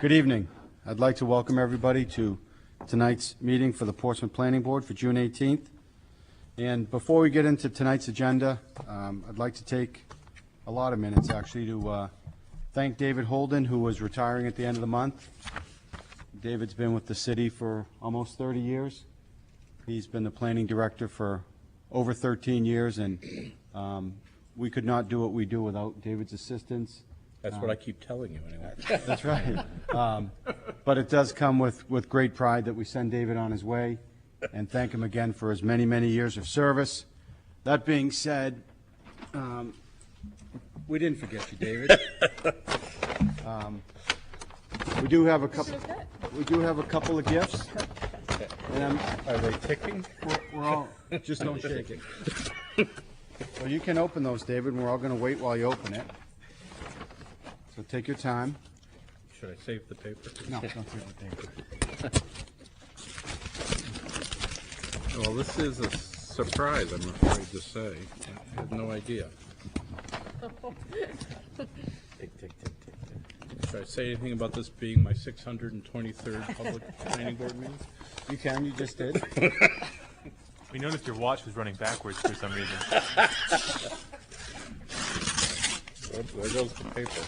Good evening. I'd like to welcome everybody to tonight's meeting for the Portsmouth Planning Board for June 18th. And before we get into tonight's agenda, I'd like to take a lot of minutes actually to thank David Holden, who was retiring at the end of the month. David's been with the city for almost 30 years. He's been the planning director for over 13 years, and we could not do what we do without David's assistance. That's what I keep telling you anyway. That's right. But it does come with great pride that we send David on his way and thank him again for his many, many years of service. That being said, we didn't forget you, David. We do have a couple of gifts. And Are they ticking? we're all, just don't shake it. So you can open those, David, and we're all going to wait while you open it. So take your time. Should I save the paper? No, don't save the paper. Well, this is a surprise, I'm afraid to say. I have no idea. Tick, tick, tick, tick, tick. Should I say anything about this being my 623rd public planning board meeting? You can, you just did. We noticed your watch was running backwards for some reason. Oh, there goes the paper.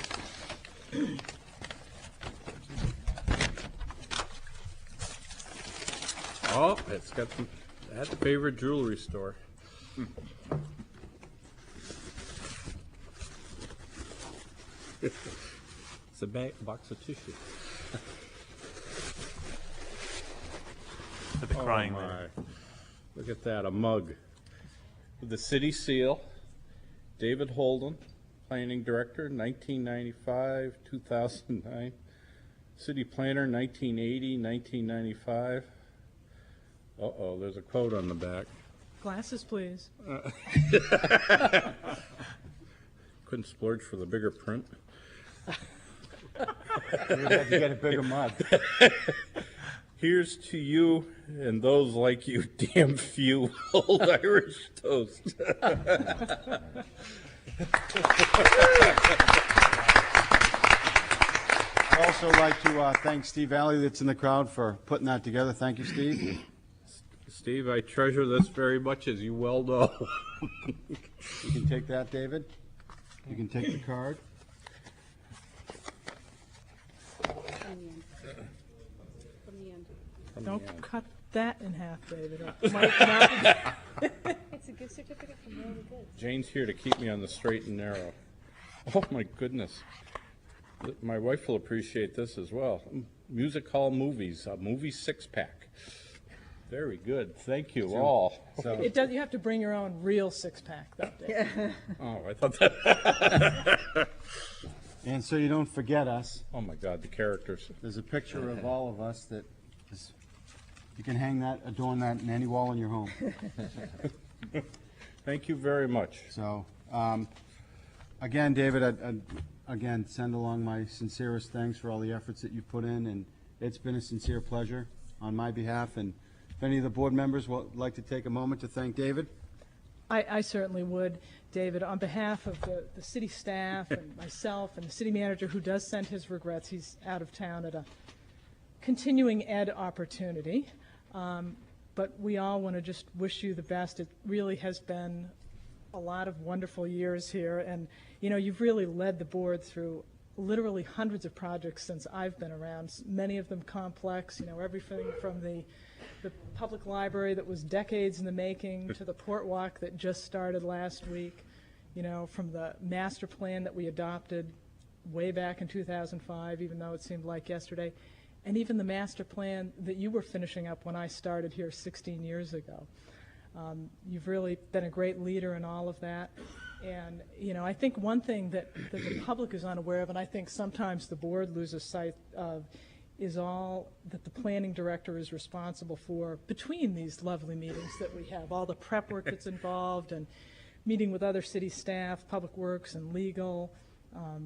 Oh, it's got some, at the favorite jewelry store. It's a box of tissue. For the crying Oh, man. my. Look at that, a mug with the city seal. David Holden, planning director, 1995, 2009. City planner, 1980, 1995. Uh-oh, there's a quote on the back. Glasses, please. Couldn't splurge for the bigger print. We'd have to get a bigger mug. Here's to you and those like you, damn few, old Irish toast. I'd also like to thank Steve Alley that's in the crowd for putting that together. Thank you, Steve. Steve, I treasure this very much, as you well know. You can take that, David. You can take the card. Don't cut that in half, David. It might not. It's a gift certificate from Really Good. Jane's here to keep me on the straight and narrow. Oh, my goodness. My wife will appreciate this as well. Music hall movies, a movie six-pack. Very good. Thank you all. So, It does. You have to bring your own real six-pack, though, David. Oh, I thought that. and so you don't forget us, Oh, my God, the characters. there's a picture of all of us that is, you can hang that, adorn that in any wall in your home. Thank you very much. So, again, David, I'd again send along my sincerest thanks for all the efforts that you've put in, and it's been a sincere pleasure on my behalf. And if any of the board members would like to take a moment to thank David. I certainly would, David. On behalf of the city staff and myself and the city manager, who does send his regrets, he's out of town at a continuing ed opportunity. But we all want to just wish you the best. It really has been a lot of wonderful years here, and you know, you've really led the board through literally hundreds of projects since I've been around, many of them complex, you know, everything from the public library that was decades in the making to the Port Walk that just started last week, you know, from the master plan that we adopted way back in 2005, even though it seemed like yesterday, and even the master plan that you were finishing up when I started here 16 years ago. You've really been a great leader in all of that. And, you know, I think one thing that the public is unaware of, and I think sometimes the board loses sight of, is all that the planning director is responsible for between these lovely meetings that we have, all the prep work that's involved, and meeting with other city staff, public works and legal,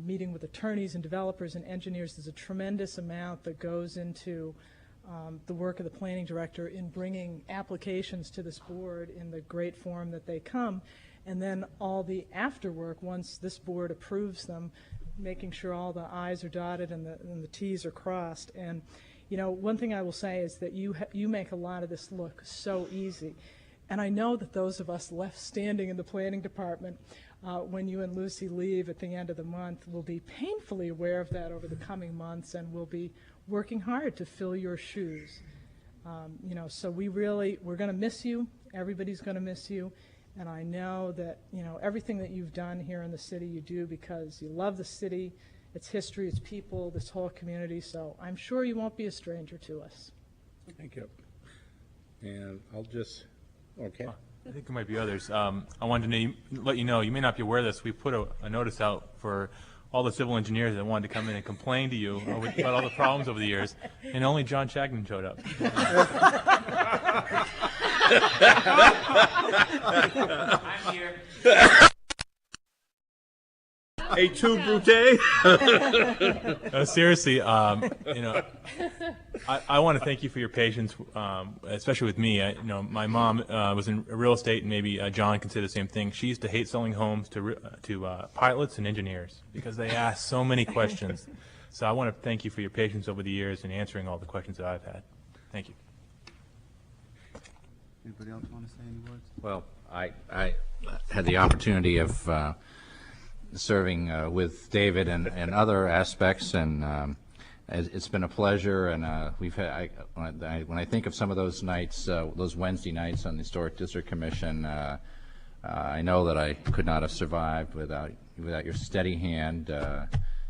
meeting with attorneys and developers and engineers. There's a tremendous amount that goes into the work of the planning director in bringing applications to this board in the great form that they come, and then all the after work once this board approves them, making sure all the i's are dotted and the t's are crossed. And one thing I will say is that you make a lot of this look so easy. And I know that those of us left standing in the planning department when you and Lucy leave at the end of the month will be painfully aware of that over the coming months, and will be working hard to fill your shoes. So we're going to miss you. Everybody's going to miss you. And I know that, everything that you've done here in the city, you do because you love the city, its history, its people, this whole community. So I'm sure you won't be a stranger to us. Thank you. And okay. I think there might be others. I wanted to let you know, you may not be aware of this, we put a notice out for all the civil engineers that wanted to come in and complain to you about all the problems over the years, and only John Chagnon showed up. I'm here. Et tu, Brute? Seriously, I want to thank you for your patience, especially with me. My mom was in real estate, and maybe John can say the same thing. She used to hate selling homes to pilots and engineers because they ask so many questions. So I want to thank you for your patience over the years and answering all the questions that I've had. Thank you. Anybody else want to say any words? Well, I had the opportunity of serving with David and other aspects, and it's been a pleasure. And we've had when I think of some of those nights, those Wednesday nights on the Historic District Commission, I know that I could not have survived without your steady hand,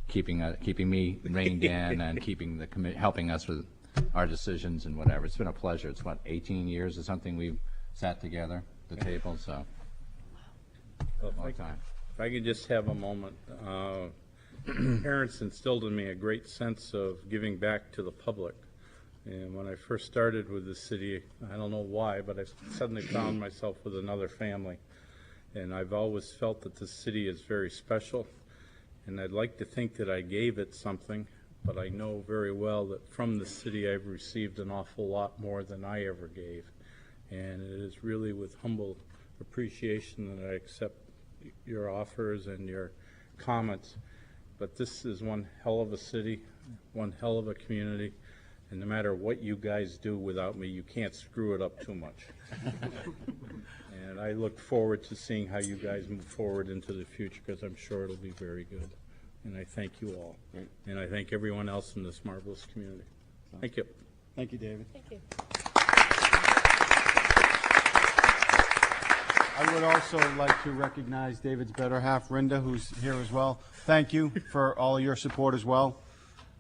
keeping me reined in and keeping helping us with our decisions and whatever. It's been a pleasure. It's 18 years or something we've sat together at the table, so long time. If I could just have a moment. Parents instilled in me a great sense of giving back to the public. And when I first started with the city, I don't know why, but I suddenly found myself with another family. And I've always felt that the city is very special. And I'd like to think that I gave it something, but I know very well that from the city I've received an awful lot more than I ever gave. And it is really with humble appreciation that I accept your offers and your comments. But this is one hell of a city, one hell of a community, and no matter what you guys do without me, you can't screw it up too much. And I look forward to seeing how you guys move forward into the future, because I'm sure it'll be very good. And I thank you all. Great. And I thank everyone else in this marvelous community. Thank you. Thank you, David. Thank you. I would also like to recognize David's better half, Rinda, who's here as well. Thank you for all your support as well.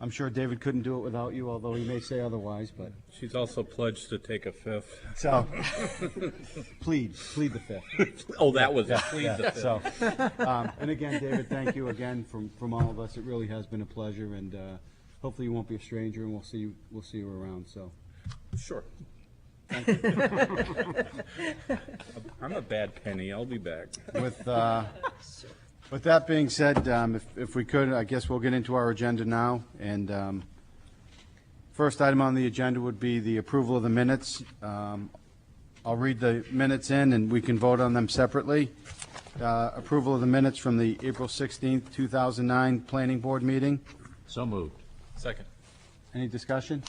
I'm sure David couldn't do it without you, although he may say otherwise, but. She's also pledged to take a fifth. So, plead the fifth. Oh, that was it. Please the fifth. So, and again, David, thank you again from all of us. It really has been a pleasure, and hopefully you won't be a stranger, and we'll see you around. So, Sure. I'm a bad penny. I'll be back. with that being said, if we could, I guess we'll get into our agenda now. And first item on the agenda would be the approval of the minutes. I'll read the minutes in, and we can vote on them separately. Approval of the minutes from the April 16th, 2009 Planning Board meeting. So moved. Second. Any discussion?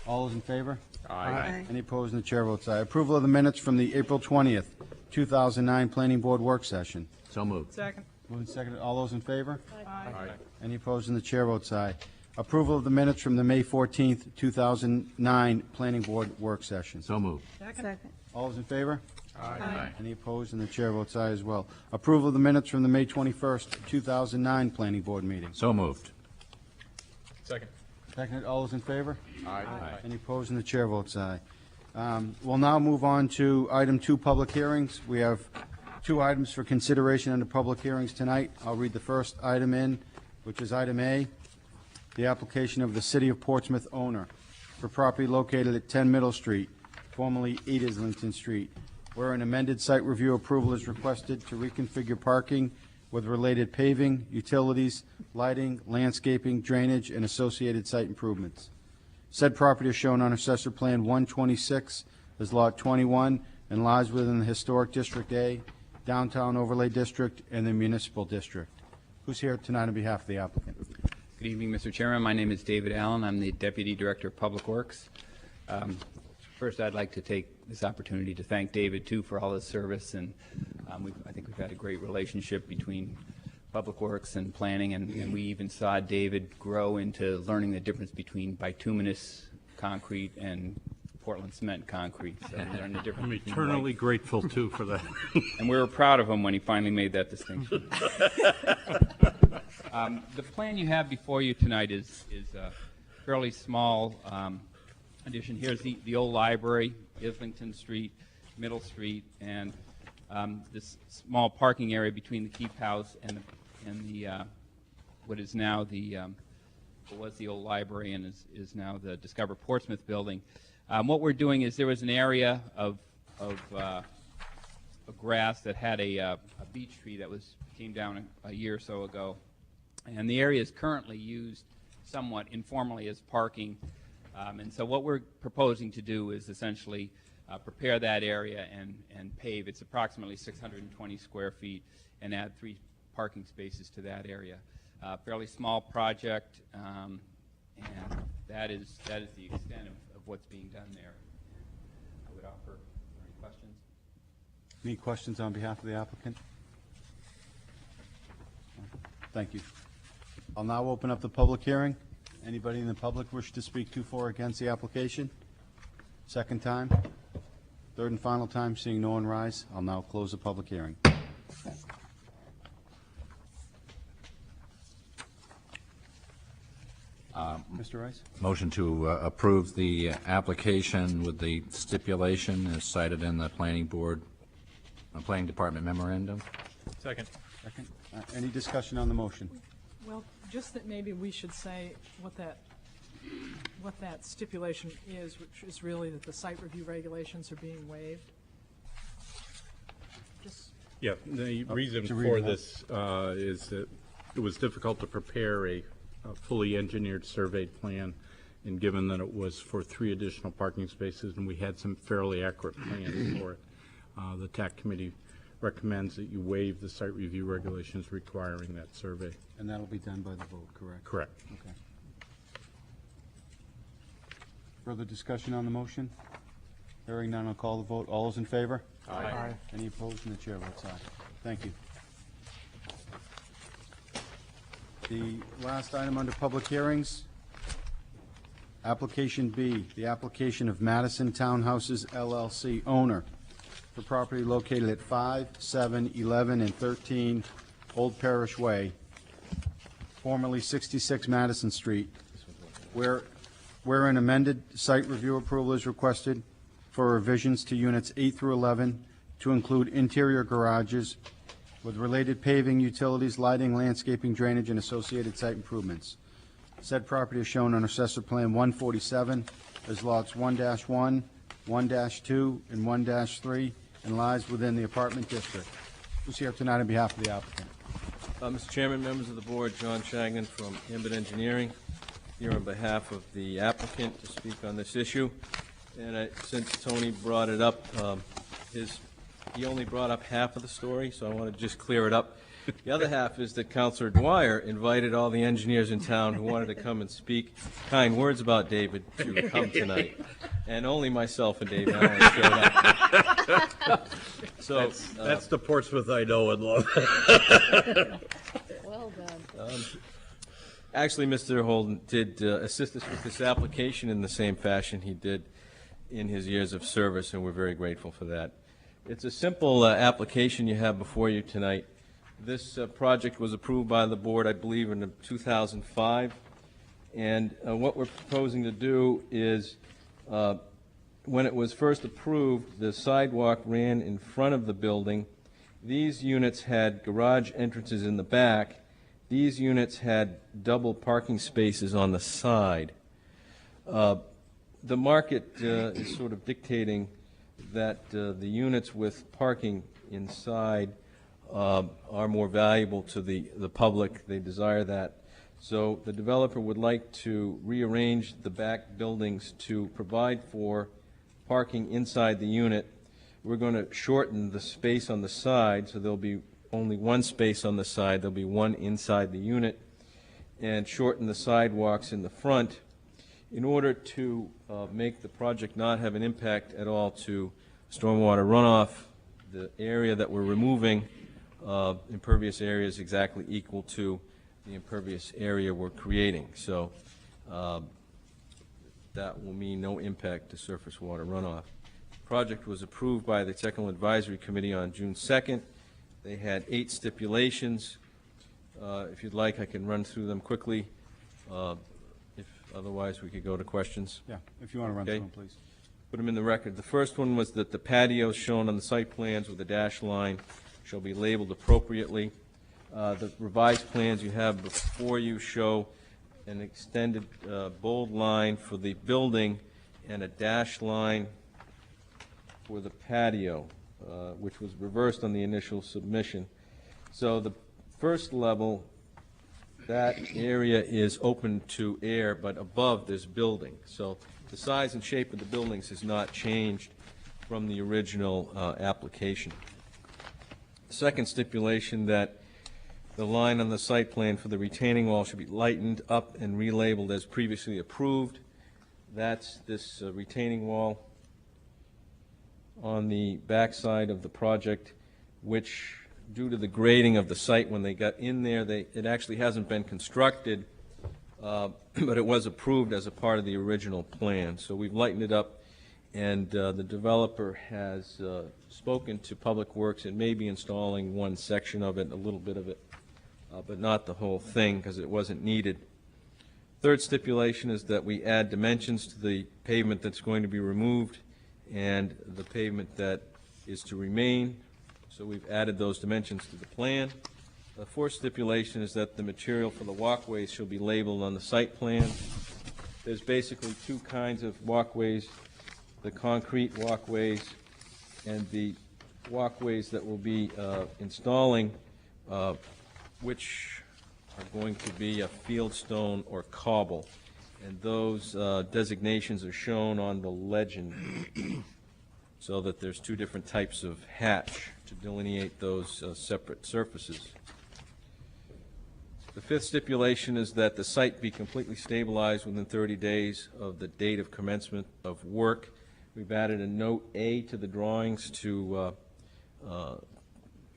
All those in favor? Aye. Any opposed? And the chair votes aye. Approval of the minutes from the April 20th, 2009 Planning Board work session. So moved. Second. Moved and seconded. All those in favor? Aye. Any opposed? And the chair votes aye. Approval of the minutes from the May 14th, 2009 Planning Board work session. So moved. Second. All those in favor? Aye. Any opposed? And the chair votes aye as well. Approval of the minutes from the May 21st, 2009 Planning Board meeting. So moved. Second. Seconded. All those in favor? Aye. Any opposed? And the chair votes aye. We'll now move on to item 2, public hearings. We have 2 items for consideration under public hearings tonight. I'll read the first item in, which is item A, the application of the City of Portsmouth owner for property located at 10 Middle Street, formerly 8 Islington Street, where an amended site review approval is requested to reconfigure parking with related paving, utilities, lighting, landscaping, drainage, and associated site improvements. Said property is shown on Assessor Plan 126 as Lot 21 and lies within the Historic District A, Downtown Overlay District, and the Municipal District. Who's here tonight on behalf of the applicant? Good evening, Mr. Chairman. My name is David Allen. I'm the Deputy Director of Public Works. First, I'd like to take this opportunity to thank David, too, for all his service. And I think we've had a great relationship between Public Works and Planning, and we even saw David grow into learning the difference between bituminous concrete and Portland cement concrete. So we learned the difference. I'm between eternally grateful, too, for that. and we were proud of him when he finally made that distinction. The plan you have before you tonight is a fairly small addition. Here's the old library, Islington Street, Middle Street, and this small parking area between the Keep House and the what is now what was the old library and is now the Discover Portsmouth building. What we're doing is there was an area of grass that had a beech tree that came down a year or so ago, and the area is currently used somewhat informally as parking. And so what we're proposing to do is essentially prepare that area and pave. It's approximately 620 square feet, and add 3 parking spaces to that area. Fairly small project, and that is the extent of what's being done there. I would offer any questions. Any questions on behalf of the applicant? Thank you. I'll now open up the public hearing. Anybody in the public wish to speak to, for, or against the application? Second time? Third and final time, seeing no one rise, I'll now close the public hearing. Mr. Rice? Motion to approve the application with the stipulation as cited in the planning department memorandum. Second. Second. Any discussion on the motion? Well, just that maybe we should say what that stipulation is, which is really that the site review regulations are being waived. Just Yeah, the reason to read for it out. this is that it was difficult to prepare a fully engineered surveyed plan, and given that it was for 3 additional parking spaces and we had some fairly accurate plans for it, the TAC committee recommends that you waive the site review regulations requiring that survey. And that'll be done by the vote, correct? Correct. Okay. Further discussion on the motion? Hearing none, I'll call the vote. All those in favor? Aye. Any opposed? And the chair votes aye. Thank you. The last item under public hearings, application B, the application of Madison Townhouses LLC owner for property located at 5, 7, 11, and 13 Old Parish Way, formerly 66 Madison Street, where an amended site review approval is requested for revisions to units 8 through 11 to include interior garages with related paving, utilities, lighting, landscaping, drainage, and associated site improvements. Said property is shown on Assessor Plan 147 as lots 1-1, 1-2, and 1-3, and lies within the apartment district. Who's here tonight on behalf of the applicant? Mr. Chairman, members of the board, John Shagnon from Ambit Engineering, here on behalf of the applicant to speak on this issue. And since Tony brought it up, he only brought up half of the story, so I want to just clear it up. The other half is that Councilor Dwyer invited all the engineers in town who wanted to come and speak kind words about David to come tonight. And only myself and Dave Allen showed up. So That's the Portsmouth I know and love. Well done. actually, Mr. Holden did assist us with this application in the same fashion he did in his years of service, and we're very grateful for that. It's a simple application you have before you tonight. This project was approved by the board, I believe, in 2005. And what we're proposing to do is, when it was first approved, the sidewalk ran in front of the building. These units had garage entrances in the back. These units had double parking spaces on the side. The market is sort of dictating that the units with parking inside are more valuable to the public. They desire that. So the developer would like to rearrange the back buildings to provide for parking inside the unit. We're going to shorten the space on the side, so there'll be only one space on the side. There'll be one inside the unit, and shorten the sidewalks in the front in order to make the project not have an impact at all to stormwater runoff. The area that we're removing, impervious area, is exactly equal to the impervious area we're creating. So that will mean no impact to surface water runoff. The project was approved by the Technical Advisory Committee on June 2nd. They had 8 stipulations. If you'd like, I can run through them quickly. If otherwise, we could go to questions. Yeah, if you want to run Okay. through them, please. Put them in the record. The first one was that the patios shown on the site plans with the dash line shall be labeled appropriately. The revised plans you have before you show an extended bold line for the building and a dash line for the patio, which was reversed on the initial submission. So the first level, that area is open to air, but above this building. So the size and shape of the buildings has not changed from the original application. Second stipulation, that the line on the site plan for the retaining wall should be lightened up and relabeled as previously approved. That's this retaining wall on the backside of the project, which, due to the grading of the site when they got in there, it actually hasn't been constructed, but it was approved as a part of the original plan. So we've lightened it up, and the developer has spoken to Public Works and may be installing one section of it, a little bit of it, but not the whole thing, because it wasn't needed. Third stipulation is that we add dimensions to the pavement that's going to be removed and the pavement that is to remain. So we've added those dimensions to the plan. The fourth stipulation is that the material for the walkways shall be labeled on the site plan. There's basically 2 kinds of walkways: the concrete walkways and the walkways that we'll be installing, which are going to be a fieldstone or cobble. And those designations are shown on the legend, so that there's 2 different types of hatch to delineate those separate surfaces. The fifth stipulation is that the site be completely stabilized within 30 days of the date of commencement of work. We've added a note A to the drawings to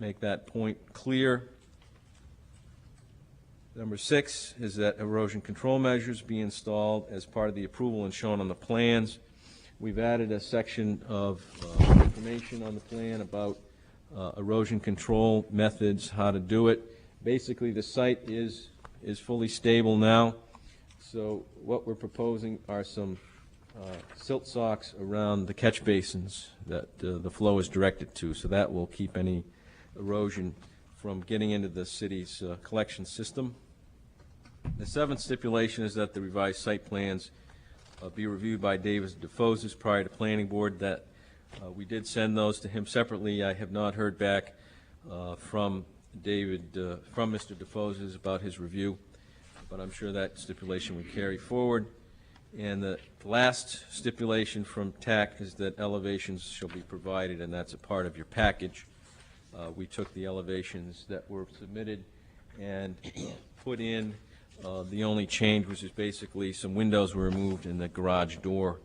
make that point clear. Number 6 is that erosion control measures be installed as part of the approval and shown on the plans. We've added a section of information on the plan about erosion control methods, how to do it. Basically, the site is fully stable now, so what we're proposing are some silt socks around the catch basins that the flow is directed to, so that will keep any erosion from getting into the city's collection system. The seventh stipulation is that the revised site plans be reviewed by David DeFoses prior to planning board. That we did send those to him separately. I have not heard back from Mr. DeFoses about his review, but I'm sure that stipulation would carry forward. And the last stipulation from TAC is that elevations shall be provided, and that's a part of your package. We took the elevations that were submitted and put in. The only change was just basically some windows were removed and the garage door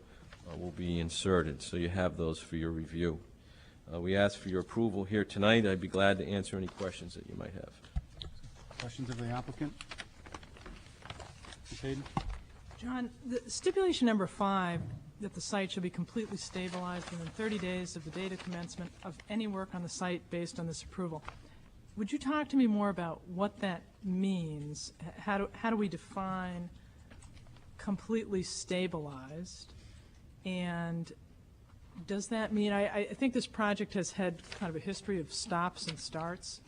will be inserted. So you have those for your review. We ask for your approval here tonight. I'd be glad to answer any questions that you might have. Questions of the applicant? Ms. Hayden? John, the stipulation number 5, that the site shall be completely stabilized within 30 days of the date of commencement of any work on the site based on this approval. Would you talk to me more about what that means? How do we define completely stabilized? And does that mean, I think this project has had kind of a history of stops and starts.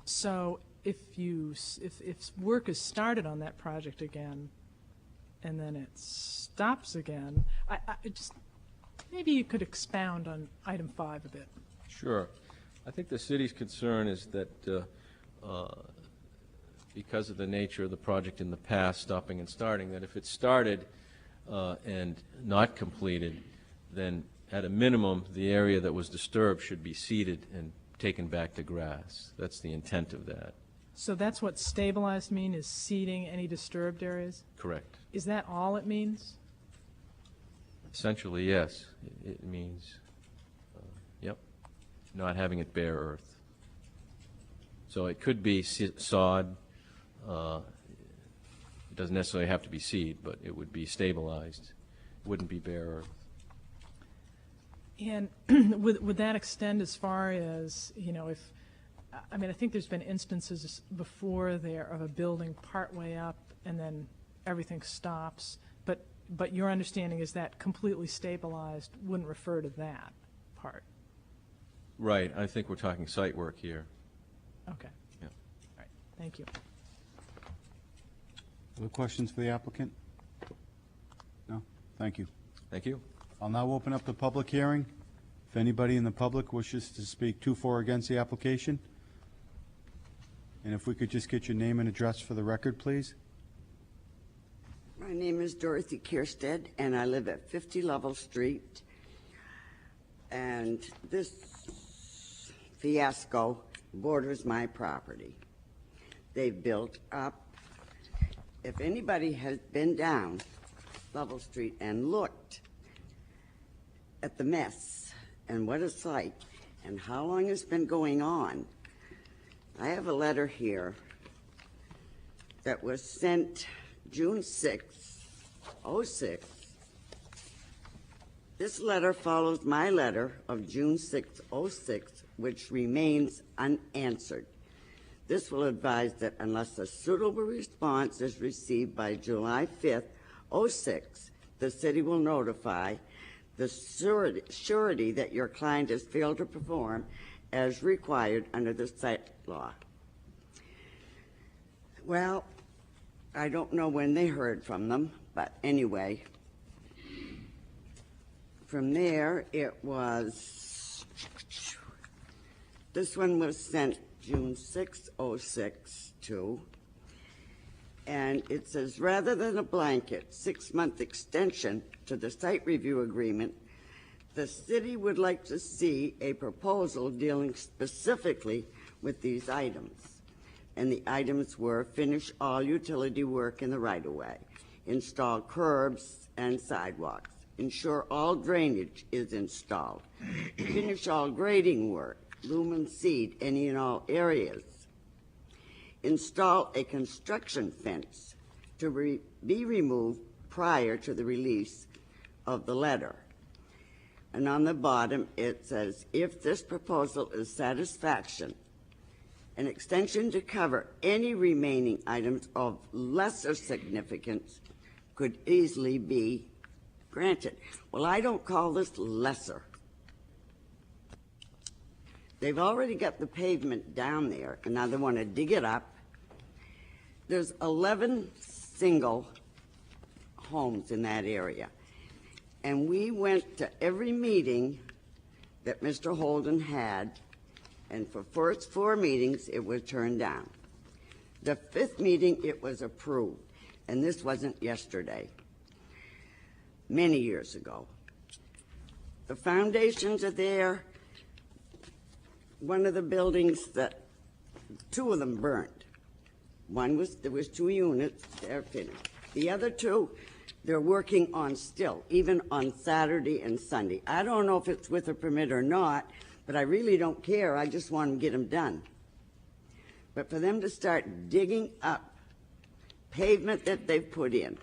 So if work is started on that project again, and then it stops again, I just, maybe you could expound on item 5 a bit. Sure. I think the city's concern is that because of the nature of the project in the past, stopping and starting, that if it started and not completed, then at a minimum, the area that was disturbed should be seeded and taken back to grass. That's the intent of that. So that's what stabilized mean, is seeding any disturbed areas? Correct. Is that all it means? Essentially, yes. It means, yep, not having it bare earth. So it could be sod. It doesn't necessarily have to be seed, but it would be stabilized. It wouldn't be bare earth. And would that extend as far as, if, I mean, I think there's been instances before there of a building partway up and then everything stops, but your understanding is that completely stabilized wouldn't refer to that part? Right. I think we're talking site work here. Okay. Yeah. All right, thank you. Other questions for the applicant? No? Thank you. Thank you. I'll now open up the public hearing. If anybody in the public wishes to speak to, for, or against the application. And if we could just get your name and address for the record, please. My name is Dorothy Kierstead, and I live at 50 Lovell Street. And this fiasco borders my property. They've built up. If anybody has been down Lovell Street and looked at the mess and what it's like and how long it's been going on, I have a letter here that was sent June 6, 06. This letter follows my letter of June 6, 06, which remains unanswered. This will advise that unless a suitable response is received by July 5th, 06, the city will notify the surety that your client has failed to perform as required under the site law. Well, I don't know when they heard from them, but anyway, from there it was, this one was sent June 6, 06 too, and it says, rather than a blanket 6-month extension to the site review agreement, the city would like to see a proposal dealing specifically with these items. And the items were finish all utility work in the right-of-way, install curbs and sidewalks, ensure all drainage is installed, finish all grading work, lumen seed any and all areas, install a construction fence to be removed prior to the release of the letter. And on the bottom it says, if this proposal is satisfaction, an extension to cover any remaining items of lesser significance could easily be granted. Well, I don't call this lesser. They've already got the pavement down there, and now they want to dig it up. There's 11 single homes in that area. And we went to every meeting that Mr. Holden had, and for first 4 meetings, it was turned down. The 5th meeting, it was approved, and this wasn't yesterday, many years ago. The foundations are there. One of the buildings that, 2 of them burned. There was 2 units, they're finished. The other 2, they're working on still, even on Saturday and Sunday. I don't know if it's with a permit or not, but I really don't care. I just want to get them done. But for them to start digging up pavement that they've put in,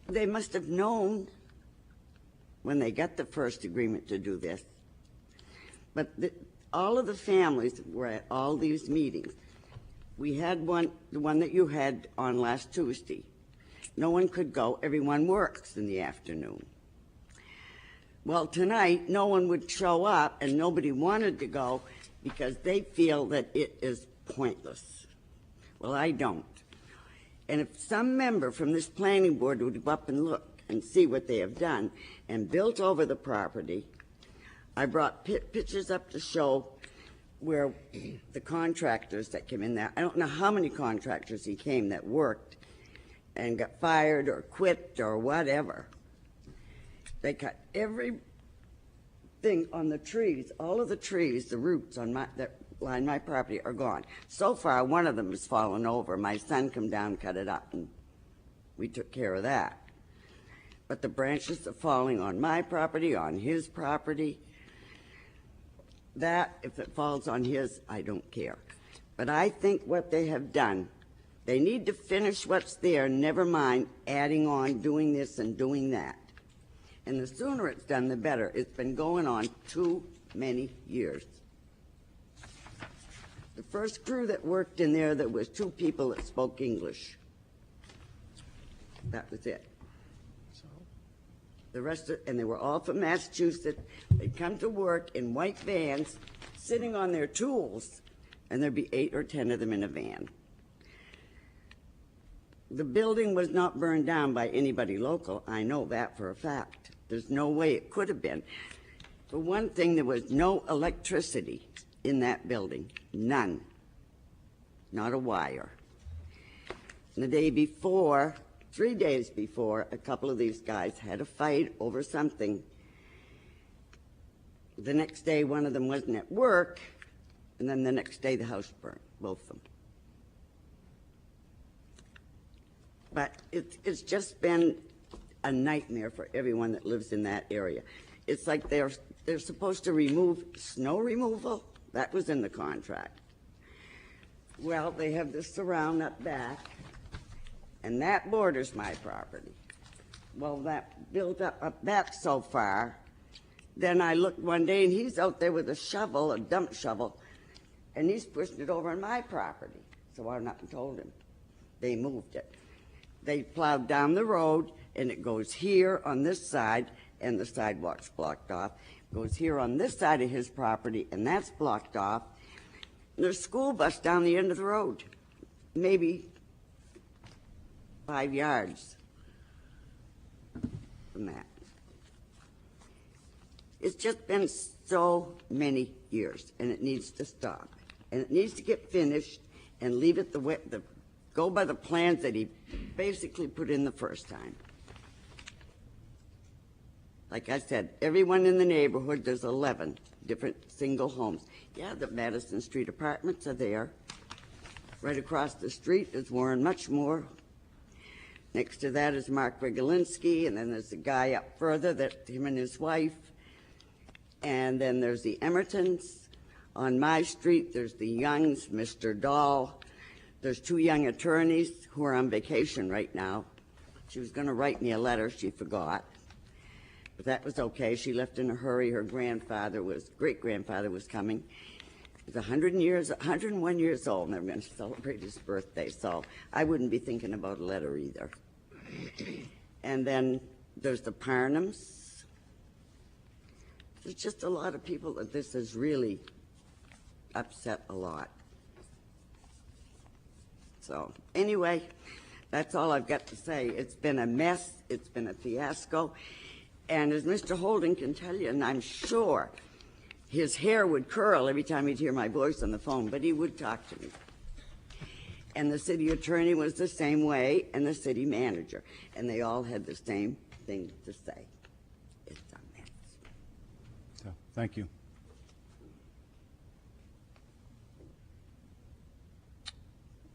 they must have known when they got the first agreement to do this. But all of the families were at all these meetings. We had the one that you had on last Tuesday. No one could go. Everyone works in the afternoon. Well, tonight, no one would show up, and nobody wanted to go because they feel that it is pointless. Well, I don't. And if some member from this planning board would go up and look and see what they have done and built over the property, I brought pictures up to show where the contractors that came in there, I don't know how many contractors he came that worked and got fired or quit or whatever. They cut every thing on the trees, all of the trees, the roots on that line my property are gone. So far, one of them has fallen over. My son come down, cut it up, and we took care of that. But the branches are falling on my property, on his property. That, if it falls on his, I don't care. But I think what they have done, they need to finish what's there, never mind adding on, doing this and doing that. And the sooner it's done, the better. It's been going on too many years. The first crew that worked in there, there was 2 people that spoke English. That was it. The rest of, and they were all from Massachusetts. They'd come to work in white vans, sitting on their tools, and there'd be 8 or 10 of them in a van. The building was not burned down by anybody local. I know that for a fact. There's no way it could have been. For one thing, there was no electricity in that building. None. Not a wire. And the day before, 3 days before, a couple of these guys had a fight over something. The next day, one of them wasn't at work, and then the next day, the house burned, both of them. But it's just been a nightmare for everyone that lives in that area. It's like they're supposed to remove snow removal. That was in the contract. Well, they have this surround up back, and that borders my property. Well, that built up back so far. Then I looked one day, and he's out there with a shovel, a dump shovel, and he's pushing it over on my property. So I went up and told him. They moved it. They plowed down the road, and it goes here on this side, and the sidewalk's blocked off. It goes here on this side of his property, and that's blocked off. And there's a school bus down the end of the road, maybe 5 yards from that. It's just been so many years, and it needs to stop. And it needs to get finished and leave it the way, go by the plans that he basically put in the first time. Like I said, everyone in the neighborhood, there's 11 different single homes. Yeah, the Madison Street apartments are there. Right across the street is Warren Muchmore. Next to that is Mark Rigolinski, and then there's a guy up further, that him and his wife. And then there's the Emertons. On my street, there's the Youngs, Mr. Dahl. There's 2 young attorneys who are on vacation right now. She was going to write me a letter. She forgot. But that was okay. She left in a hurry. Her great-grandfather was coming. He was 101 years old, and they were going to celebrate his birthday. So I wouldn't be thinking about a letter either. And then there's the Parnhams. There's just a lot of people that this has really upset a lot. So anyway, that's all I've got to say. It's been a mess. It's been a fiasco. And as Mr. Holden can tell you, and I'm sure his hair would curl every time he'd hear my voice on the phone, but he would talk to me. And the city attorney was the same way, and the city manager. And they all had the same thing to say. It's a mess. So, thank you.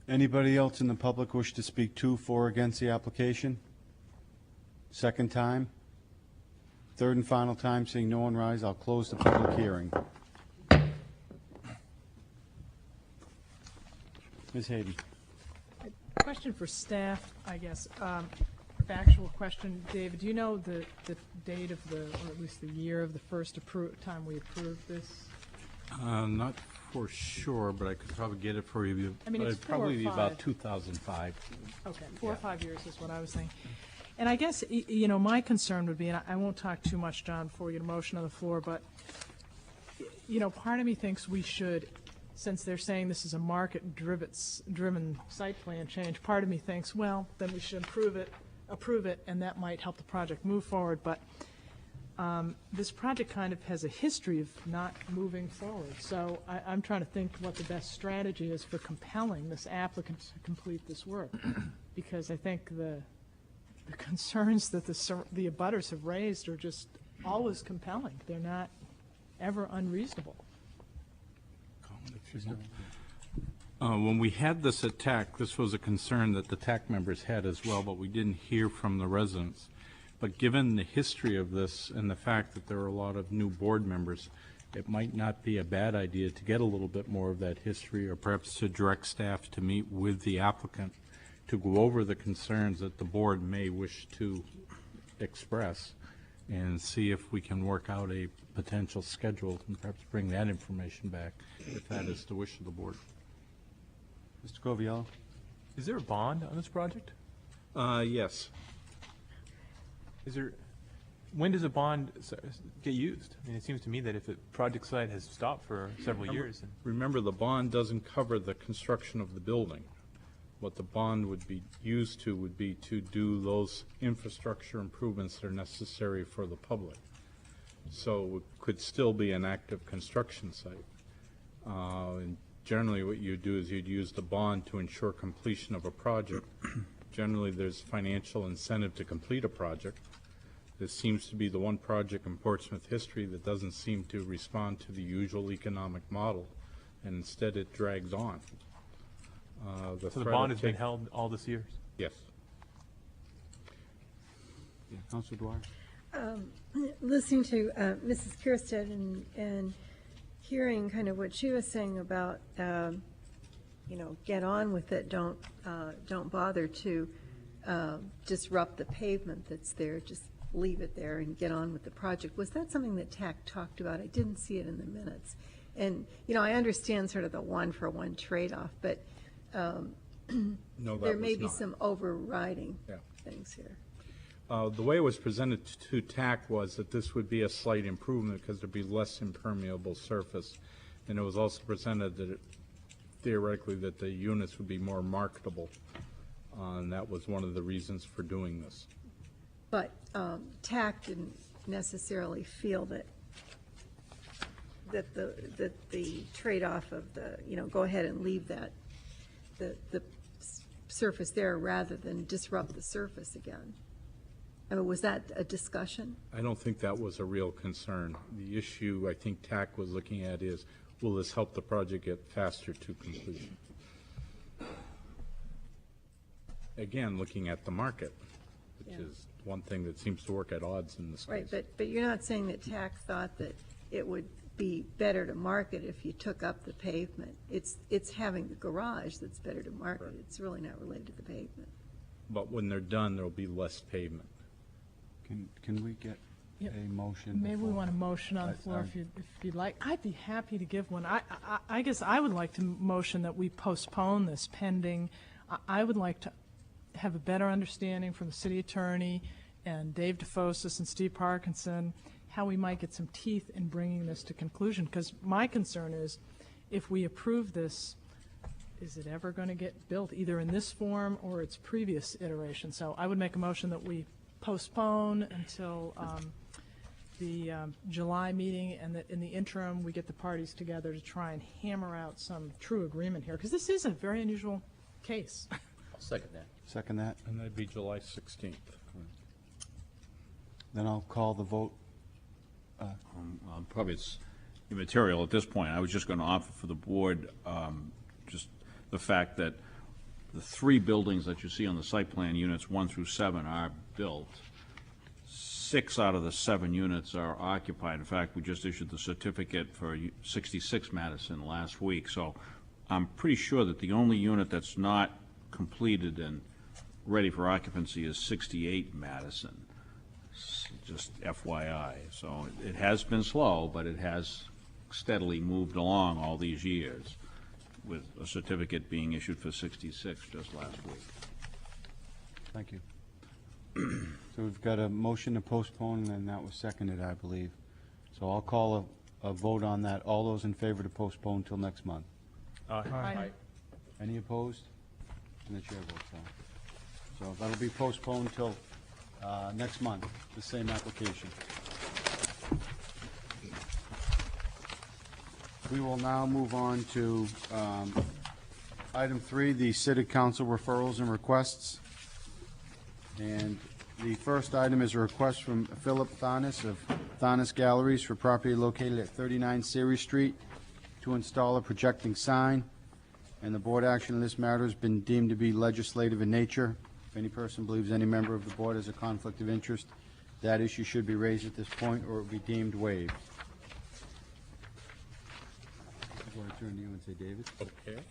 Anybody else in the public wish to speak to, for, or against the application? Second time? Third and final time, seeing no one rise, I'll close the public hearing. Ms. Hayden. Question for staff, I guess. Factual question, David. Do you know the date of the, or at least the year of the first time we approved this? Not for sure, but I could probably get it for you. I mean, But it's it'd probably be 4 or about 5. 2005. Okay, 4 or 5 years is what I was saying. And I guess, my concern would be, and I won't talk too much, John, before we get a motion on the floor, but, part of me thinks we should, since they're saying this is a market-driven site plan change, part of me thinks, well, then we should approve it, and that might help the project move forward. But this project kind of has a history of not moving forward. So I'm trying to think what the best strategy is for compelling this applicant to complete this work, because I think the concerns that the abutters have raised are just always compelling. They're not ever unreasonable. When we had this attack, this was a concern that the TAC members had as well, but we didn't hear from the residents. But given the history of this and the fact that there are a lot of new board members, it might not be a bad idea to get a little bit more of that history, or perhaps to direct staff to meet with the applicant to go over the concerns that the board may wish to express, and see if we can work out a potential schedule and perhaps bring that information back, if that is the wish of the board. Mr. Coviello? Is there a bond on this project? Yes. Is there, when does a bond get used? I mean, it seems to me that if a project site has stopped for several years, then Remember, the bond doesn't cover the construction of the building. What the bond would be used to would be to do those infrastructure improvements that are necessary for the public. So it could still be an active construction site. And generally, what you'd do is you'd use the bond to ensure completion of a project. Generally, there's financial incentive to complete a project. This seems to be the one project in Portsmouth history that doesn't seem to respond to the usual economic model, and instead it drags on. so the threat bond of has been take- held all this years? Yes. Yeah, Councilor Dwyer? Listening to Mrs. Kirstead and hearing kind of what she was saying about, get on with it, don't bother to disrupt the pavement that's there, just leave it there and get on with the project. Was that something that TAC talked about? I didn't see it in the minutes. And, I understand sort of the one-for-one trade-off, but No, that there may was be not. some overriding Yeah. things here. The way it was presented to TAC was that this would be a slight improvement because there'd be less impermeable surface. And it was also presented that theoretically that the units would be more marketable. And that was one of the reasons for doing this. But TAC didn't necessarily feel that the trade-off of the, go ahead and leave that, the surface there rather than disrupt the surface again. I mean, was that a discussion? I don't think that was a real concern. The issue I think TAC was looking at is, will this help the project get faster to completion? Again, looking at the market, which Yeah. is one thing that seems to work at odds in this case. Right, but you're not saying that TAC thought that it would be better to market if you took up the pavement. It's having the garage that's better to market. Right. It's really not related to the pavement. But when they're done, there'll be less pavement. Can we get Yep. a motion? Maybe we before- want a motion on the floor I- if you'd like. I'd be happy to give one. I guess I would like to motion that we postpone this pending. I would like to have a better understanding from the city attorney and Dave DeFosis and Steve Parkinson, how we might get some teeth in bringing this to conclusion. Because my concern is, if we approve this, is it ever going to get built, either in this form or its previous iteration? So I would make a motion that we postpone until the July meeting, and that in the interim, we get the parties together to try and hammer out some true agreement here, because this is a very unusual case. Second that. Second that? And that'd be July 16th. Then I'll call the vote. Probably it's immaterial at this point. I was just going to offer for the board just the fact that the three buildings that you see on the site plan, units 1 through 7, are built. 6 out of the 7 units are occupied. In fact, we just issued the certificate for 66 Madison last week. So I'm pretty sure that the only unit that's not completed and ready for occupancy is 68 Madison. Just FYI. So it has been slow, but it has steadily moved along all these years, with a certificate being issued for 66 just last week. Thank you. So we've got a motion to postpone, and that was seconded, I believe. So I'll call a vote on that. All those in favor to postpone till next month? Aye. Any opposed? And the chair votes aye. So that'll be postponed till next month, the same application. We will now move on to item 3, the city council referrals and requests. And The first item is a request from Philip Thanis of Thanis Galleries for property located at 39 Ceres Street to install a projecting sign, and the board action in this matter has been deemed to be legislative in nature. If any person believes any member of the board has a conflict of interest, that issue should be raised at this point, or it will be deemed waived. I'm going to turn to you and say, David. Okay.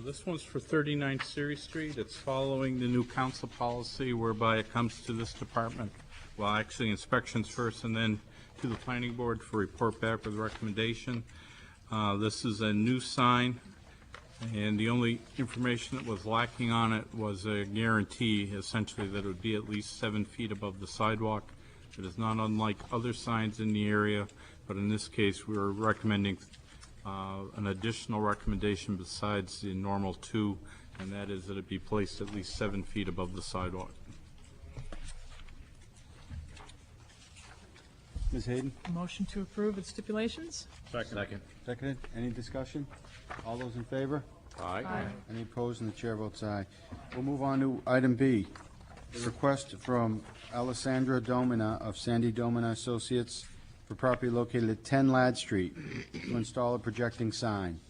This one's for 39 Ceres Street. It's following the new council policy whereby it comes to this department, well, actually inspections first and then to the planning board for report back with recommendation. This is a new sign, and the only information that was lacking on it was a guarantee, essentially, that it would be at least 7 feet above the sidewalk. It is not unlike other signs in the area, but in this case, we were recommending an additional recommendation besides the normal 2, and that is that it be placed at least 7 feet above the sidewalk. Ms. Hayden? Motion to approve with stipulations? Second. Seconded. Any discussion? All those in favor? Aye. Any opposed? And the chair votes aye. We'll move on to item B. A request from Alessandra Domina of Sandy Domina Associates for property located at 10 Ladd Street to install a projecting sign.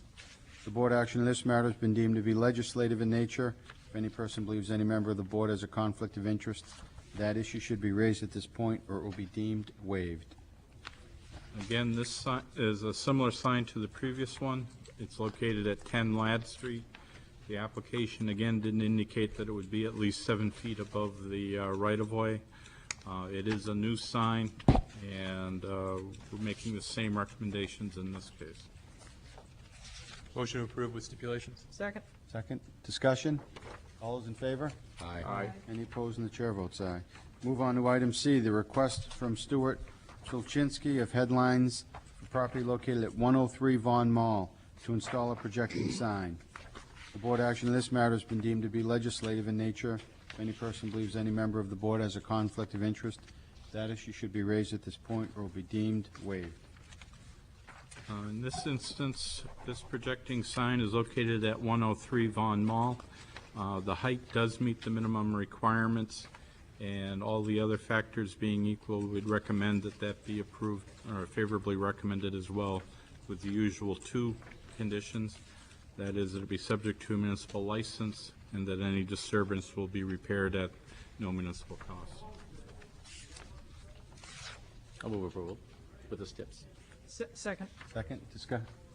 The board action in this matter has been deemed to be legislative in nature. If any person believes any member of the board has a conflict of interest, that issue should be raised at this point, or it will be deemed waived. Again, this sign is a similar sign to the previous one. It's located at 10 Ladd Street. The application, again, didn't indicate that it would be at least 7 feet above the right-of-way. It is a new sign, and we're making the same recommendations in this case. Motion to approve with stipulations? Second? Second. Discussion? All those in favor? Aye. Any opposed? And the chair votes aye. Move on to item C, the request from Stuart Chilchinsky of Headlines for property located at 103 Vaughan Mall to install a projecting sign. The board action in this matter has been deemed to be legislative in nature. If any person believes any member of the board has a conflict of interest, that issue should be raised at this point, or will be deemed waived. In this instance, this projecting sign is located at 103 Vaughan Mall. The height does meet the minimum requirements, and all the other factors being equal, we'd recommend that that be approved or favorably recommended as well, with the usual 2 conditions. That is, that it be subject to a municipal license, and that any disturbance will be repaired at no municipal cost. I'll move approval with the steps. Second? Second.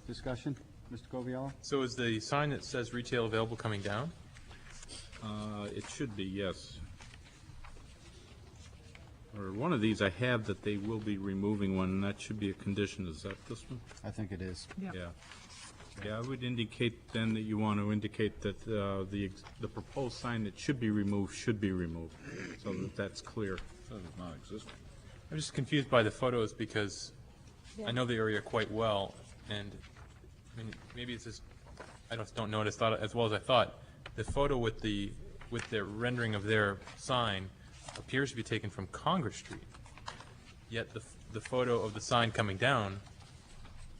Discussion? Mr. Coviello? So is the sign that says retail available coming down? It should be, yes. Or one of these, I have that they will be removing one, and that should be a condition. Is that this one? I think it is. Yeah. Yeah, I would indicate then that you want to indicate that the proposed sign that should be removed, so that that's clear. Says it's not existing. I'm just confused by the photos because I know the area quite well, and I mean, maybe it's just, I don't know it as well as I thought. The photo with their rendering of their sign appears to be taken from Congress Street, yet the photo of the sign coming down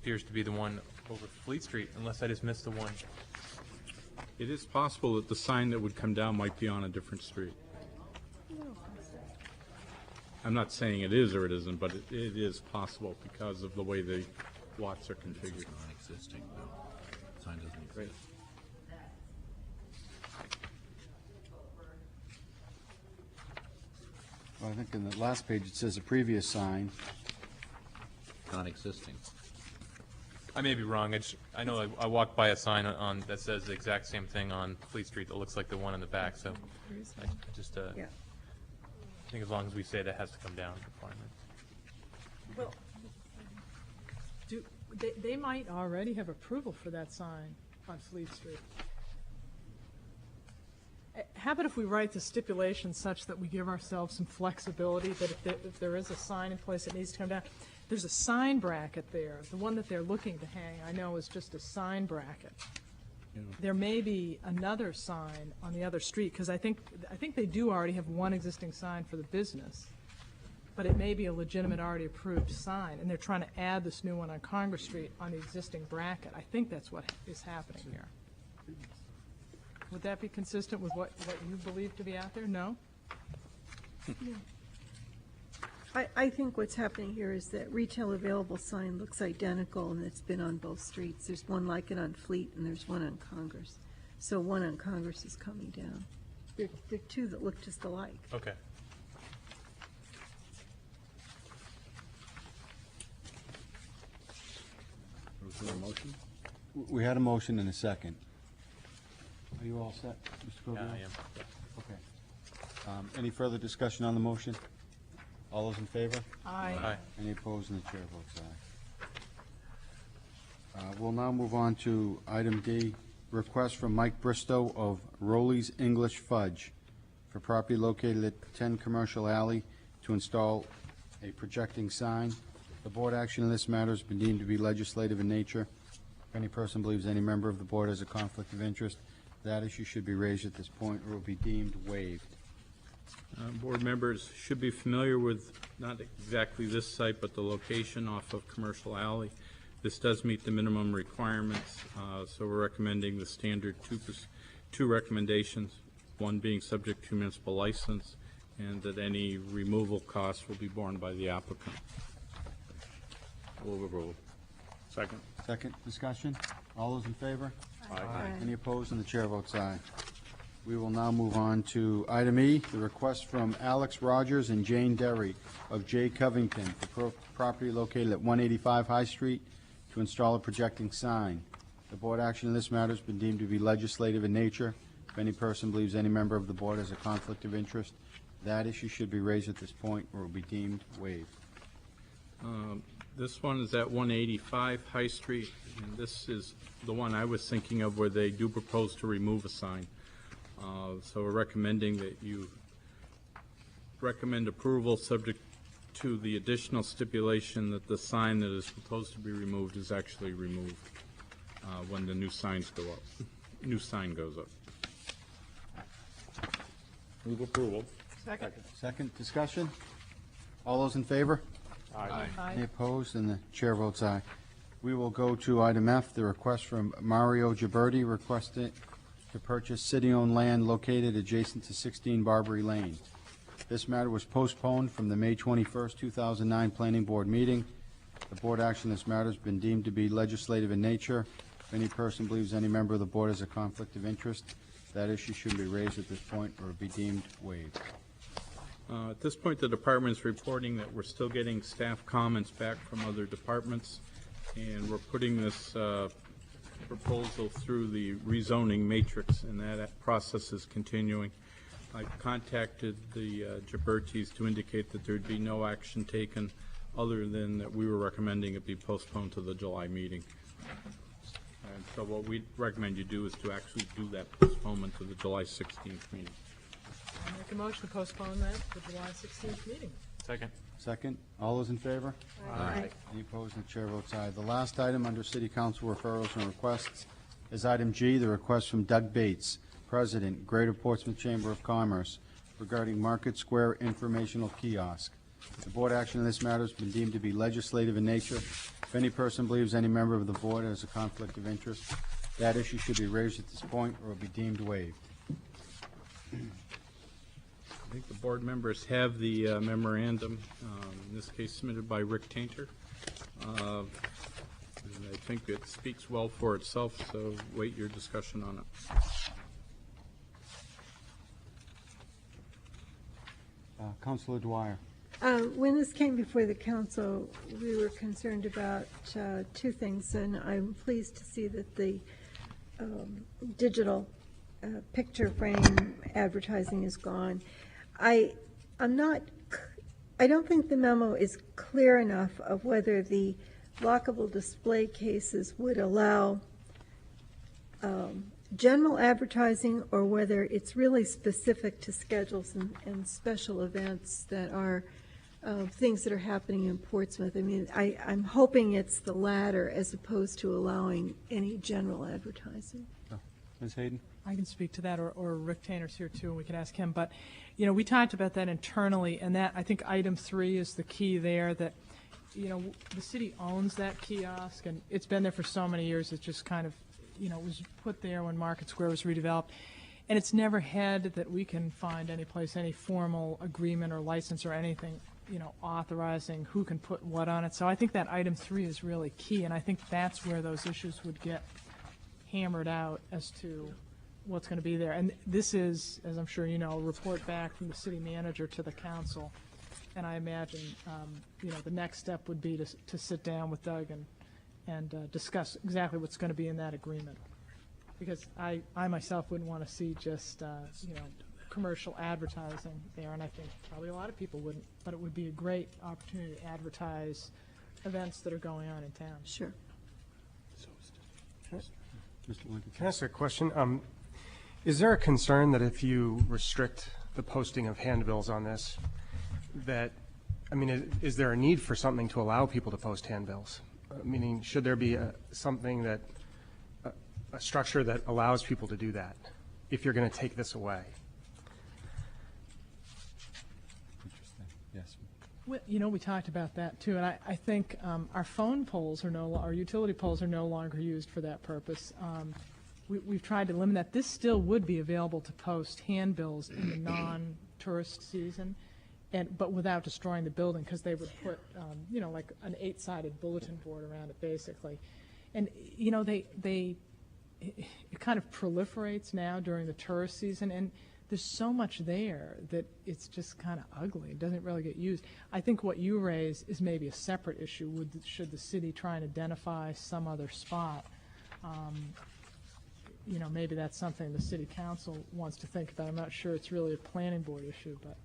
appears to be the one over Fleet Street, unless I just missed the one. It is possible that the sign that would come down might be on a different street. I'm not saying it is or it isn't, but it is possible because of the way the lots are configured. Non-existing, no. Sign doesn't exist. Well, I think in the last page it says a previous sign. Non-existing. I may be wrong. I know I walked by a sign on that says the exact same thing on Fleet Street that looks like the one in the back. So I just Yeah. I think as long as we say that has to come down, we're fine. Well, they might already have approval for that sign on Fleet Street. How about if we write the stipulations such that we give ourselves some flexibility, that if there is a sign in place that needs to come down, there's a sign bracket there. The one that they're looking to hang, I know, is just a sign bracket. There may be another sign on the other street, because I think they do already have one existing sign for the business, but it may be a legitimate, already approved sign, and they're trying to add this new one on Congress Street on the existing bracket. I think that's what is happening here. Would that be consistent with what you believe to be out there? No? I think what's happening here is that retail available sign looks identical, and it's been on both streets. There's one like it on Fleet, and there's one on Congress. So one on Congress is coming down. There are two that look just alike. Okay. Was there a motion? We had a motion and a second. Are you all set, Mr. Coville? I am. Okay. Any further discussion on the motion? All those in favor? Aye. Any opposed? And the chair votes aye. We'll now move on to item D, request from Mike Bristow of Rowley's English Fudge for property located at 10 Commercial Alley to install a projecting sign. The board action in this matter has been deemed to be legislative in nature. If any person believes any member of the board has a conflict of interest, that issue should be raised at this point or will be deemed waived. Board members should be familiar with not exactly this site, but the location off of Commercial Alley. This does meet the minimum requirements, so we're recommending the standard two recommendations, one being subject to municipal license, and that any removal costs will be borne by the applicant. Move approval. Second. Second discussion? All those in favor? Aye. Any opposed? And the chair votes aye. We will now move on to item E, the request from Alex Rogers and Jane Derry of J. Covington for property located at 185 High Street to install a projecting sign. The board action in this matter has been deemed to be legislative in nature. If any person believes any member of the board has a conflict of interest, that issue should be raised at this point or will be deemed waived. This one is at 185 High Street, and this is the one I was thinking of where they do propose to remove a sign. So we're recommending that you recommend approval subject to the additional stipulation that the sign that is proposed to be removed is actually removed when the new signs go up, new sign goes up. Move approval. Second. Second discussion? All those in favor? Aye. Any opposed? And the chair votes aye. We will go to item F, the request from Mario Ghiberti requesting to purchase city-owned land located adjacent to 16 Barbary Lane. This matter was postponed from the May 21st, 2009 Planning Board meeting. The board action in this matter has been deemed to be legislative in nature. If any person believes any member of the board has a conflict of interest, that issue should be raised at this point or be deemed waived. At this point, the department is reporting that we're still getting staff comments back from other departments, and we're putting this proposal through the rezoning matrix, and that process is continuing. I contacted the Ghibertis to indicate that there'd be no action taken other than that we were recommending it be postponed to the July meeting. And so what we recommend you do is to actually do that postponement to the July 16th meeting. I'll make a motion to postpone that to the July 16th meeting. Second. Second, all those in favor? Aye. Any opposed? And the chair votes aye. The last item under City Council referrals and requests is item G, the request from Doug Bates, President, Greater Portsmouth Chamber of Commerce, regarding Market Square informational kiosk. The board action in this matter has been deemed to be legislative in nature. If any person believes any member of the board has a conflict of interest, that issue should be raised at this point or will be deemed waived. I think the board members have the memorandum, in this case submitted by Rick Tainter. And I think it speaks well for itself, so wait your discussion on it. Councilor Dwyer. When this came before the council, we were concerned about two things, and I'm pleased to see that the digital picture frame advertising is gone. I don't think the memo is clear enough of whether the lockable display cases would allow general advertising or whether it's really specific to schedules and special events that are things that are happening in Portsmouth. I mean, I'm hoping it's the latter as opposed to allowing any general advertising. Ms. Hayden? I can speak to that, or Rick Tanner's here too, and we can ask him. But, you know, we talked about that internally, and that, I think item 3 is the key there, that, you know, the city owns that kiosk, and it's been there for so many years, it just kind of, you know, was put there when Market Square was redeveloped. And it's never had that we can find any place, any formal agreement or license or anything, authorizing who can put what on it. So I think that item 3 is really key, and I think that's where those issues would get hammered out as to what's going to be there. And this is, as I'm sure you know, a report back from the city manager to the council. And I imagine, the next step would be to sit down with Doug and discuss exactly what's going to be in that agreement. Because I myself wouldn't want to see just, commercial advertising there, and I think probably a lot of people wouldn't, but it would be a great opportunity to advertise events that are going on in town. Sure. Mr. Lincoln. Can I ask a question? Is there a concern that if you restrict the posting of handbills on this, is there a need for something to allow people to post handbills? Meaning, should there be something that, a structure that allows people to do that if you're going to take this away? Yes. Well, we talked about that too, and I think our phone poles our utility poles are no longer used for that purpose. We've tried to limit that. This still would be available to post handbills in the non-tourist season, but without destroying the building, because they would put, like an 8-sided bulletin board around it, basically. And, it kind of proliferates now during the tourist season, and there's so much there that it's just kind of ugly. It doesn't really get used. I think what you raise is maybe a separate issue. Should the city try and identify some other spot? Maybe that's something the city council wants to think about. I'm not sure it's really a planning board issue, but.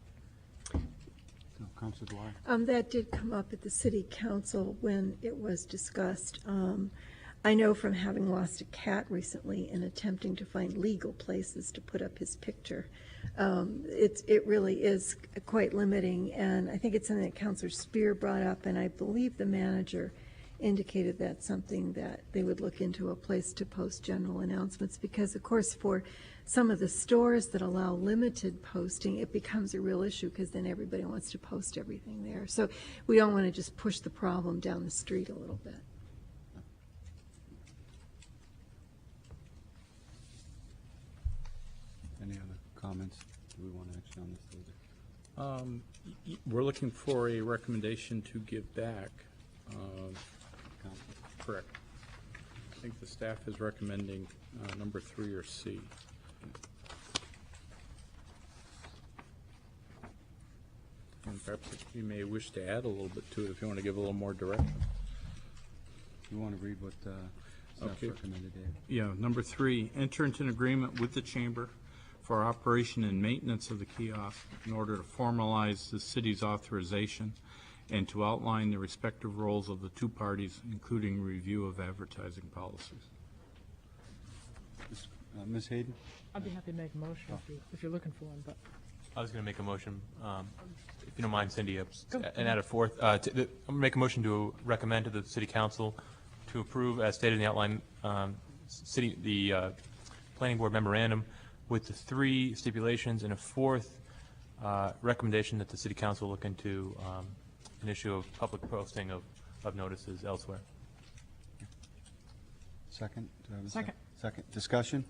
No, Councilor Dwyer. That did come up at the city council when it was discussed. I know from having lost a cat recently and attempting to find legal places to put up his picture, it really is quite limiting, and I think it's something that Councilor Spear brought up, and I believe the manager indicated that's something that they would look into, a place to post general announcements, because of course for some of the stores that allow limited posting, it becomes a real issue, because then everybody wants to post everything there. So we don't want to just push the problem down the street a little bit. Any other comments? Do we want to action on this? We're looking for a recommendation to give back. Correct. I think the staff is recommending number 3 or C. And perhaps you may wish to add a little bit to it if you want to give a little more direction. You want to read what staff recommended, Dave? Yeah, number 3, enter into an agreement with the chamber for operation and maintenance of the kiosk in order to formalize the city's authorization and to outline the respective roles of the two parties, including review of advertising policies. Ms. Hayden? I'd be happy to make a motion if you're looking for one, but. I was going to make a motion, if you don't mind, Cindy, and add a fourth. I'm going to make a motion to recommend to the City Council to approve, as stated in the outline, the Planning Board memorandum with the 3 stipulations and a 4th recommendation that the City Council look into an issue of public posting of notices elsewhere. Second? Do I have a Second. Second. Discussion?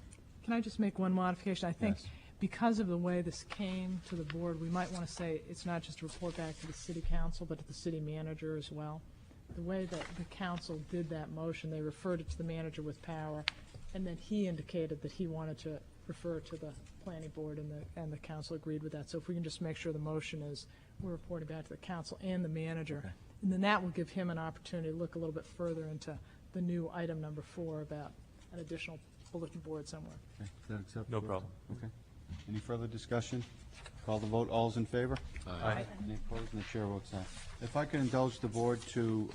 Can I just make one modification? I think Yes. because of the way this came to the board, we might want to say it's not just a report back to the city council, but to the city manager as well. The way that the council did that motion, they referred it to the manager with power, and then he indicated that he wanted to refer to the planning board, and the council agreed with that. So if we can just make sure the motion is, we're reporting back to the council and the manager. Okay. And then that will give him an opportunity to look a little bit further into the new item number 4 about an additional bulletin board somewhere. Okay. Is that acceptable? No problem. Okay. Any further discussion? Call the vote. All's in favor? Aye. Any opposed? And the chair votes aye. If I could indulge the board to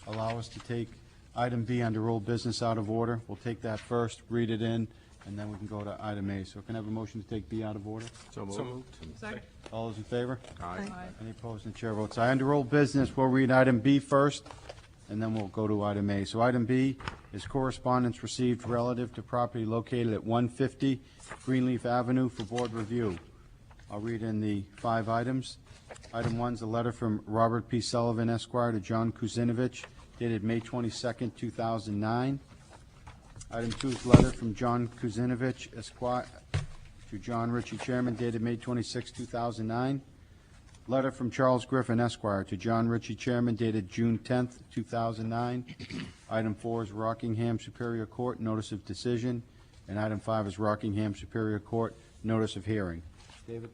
allow us to take item B under old business out of order. We'll take that first, read it in, and then we can go to item A. So can I have a motion to take B out of order? So moved. Second. All those in favor? Aye. Any opposed? And the chair votes aye. Under old business, we'll read item B first, and then we'll go to item A. So item B is correspondence received relative to property located at 150 Greenleaf Avenue for board review. I'll read in the 5 items. Item 1 is a letter from Robert P. Sullivan, Esquire, to John Kuzinovich, dated May 22nd, 2009. Item 2 is a letter from John Kuzinovich, Esquire, to John Ritchie, Chairman, dated May 26, 2009. Letter from Charles Griffin, Esquire, to John Ritchie, Chairman, dated June 10, 2009. Item 4 is Rockingham Superior Court, notice of decision, and item 5 is Rockingham Superior Court, notice of hearing. David?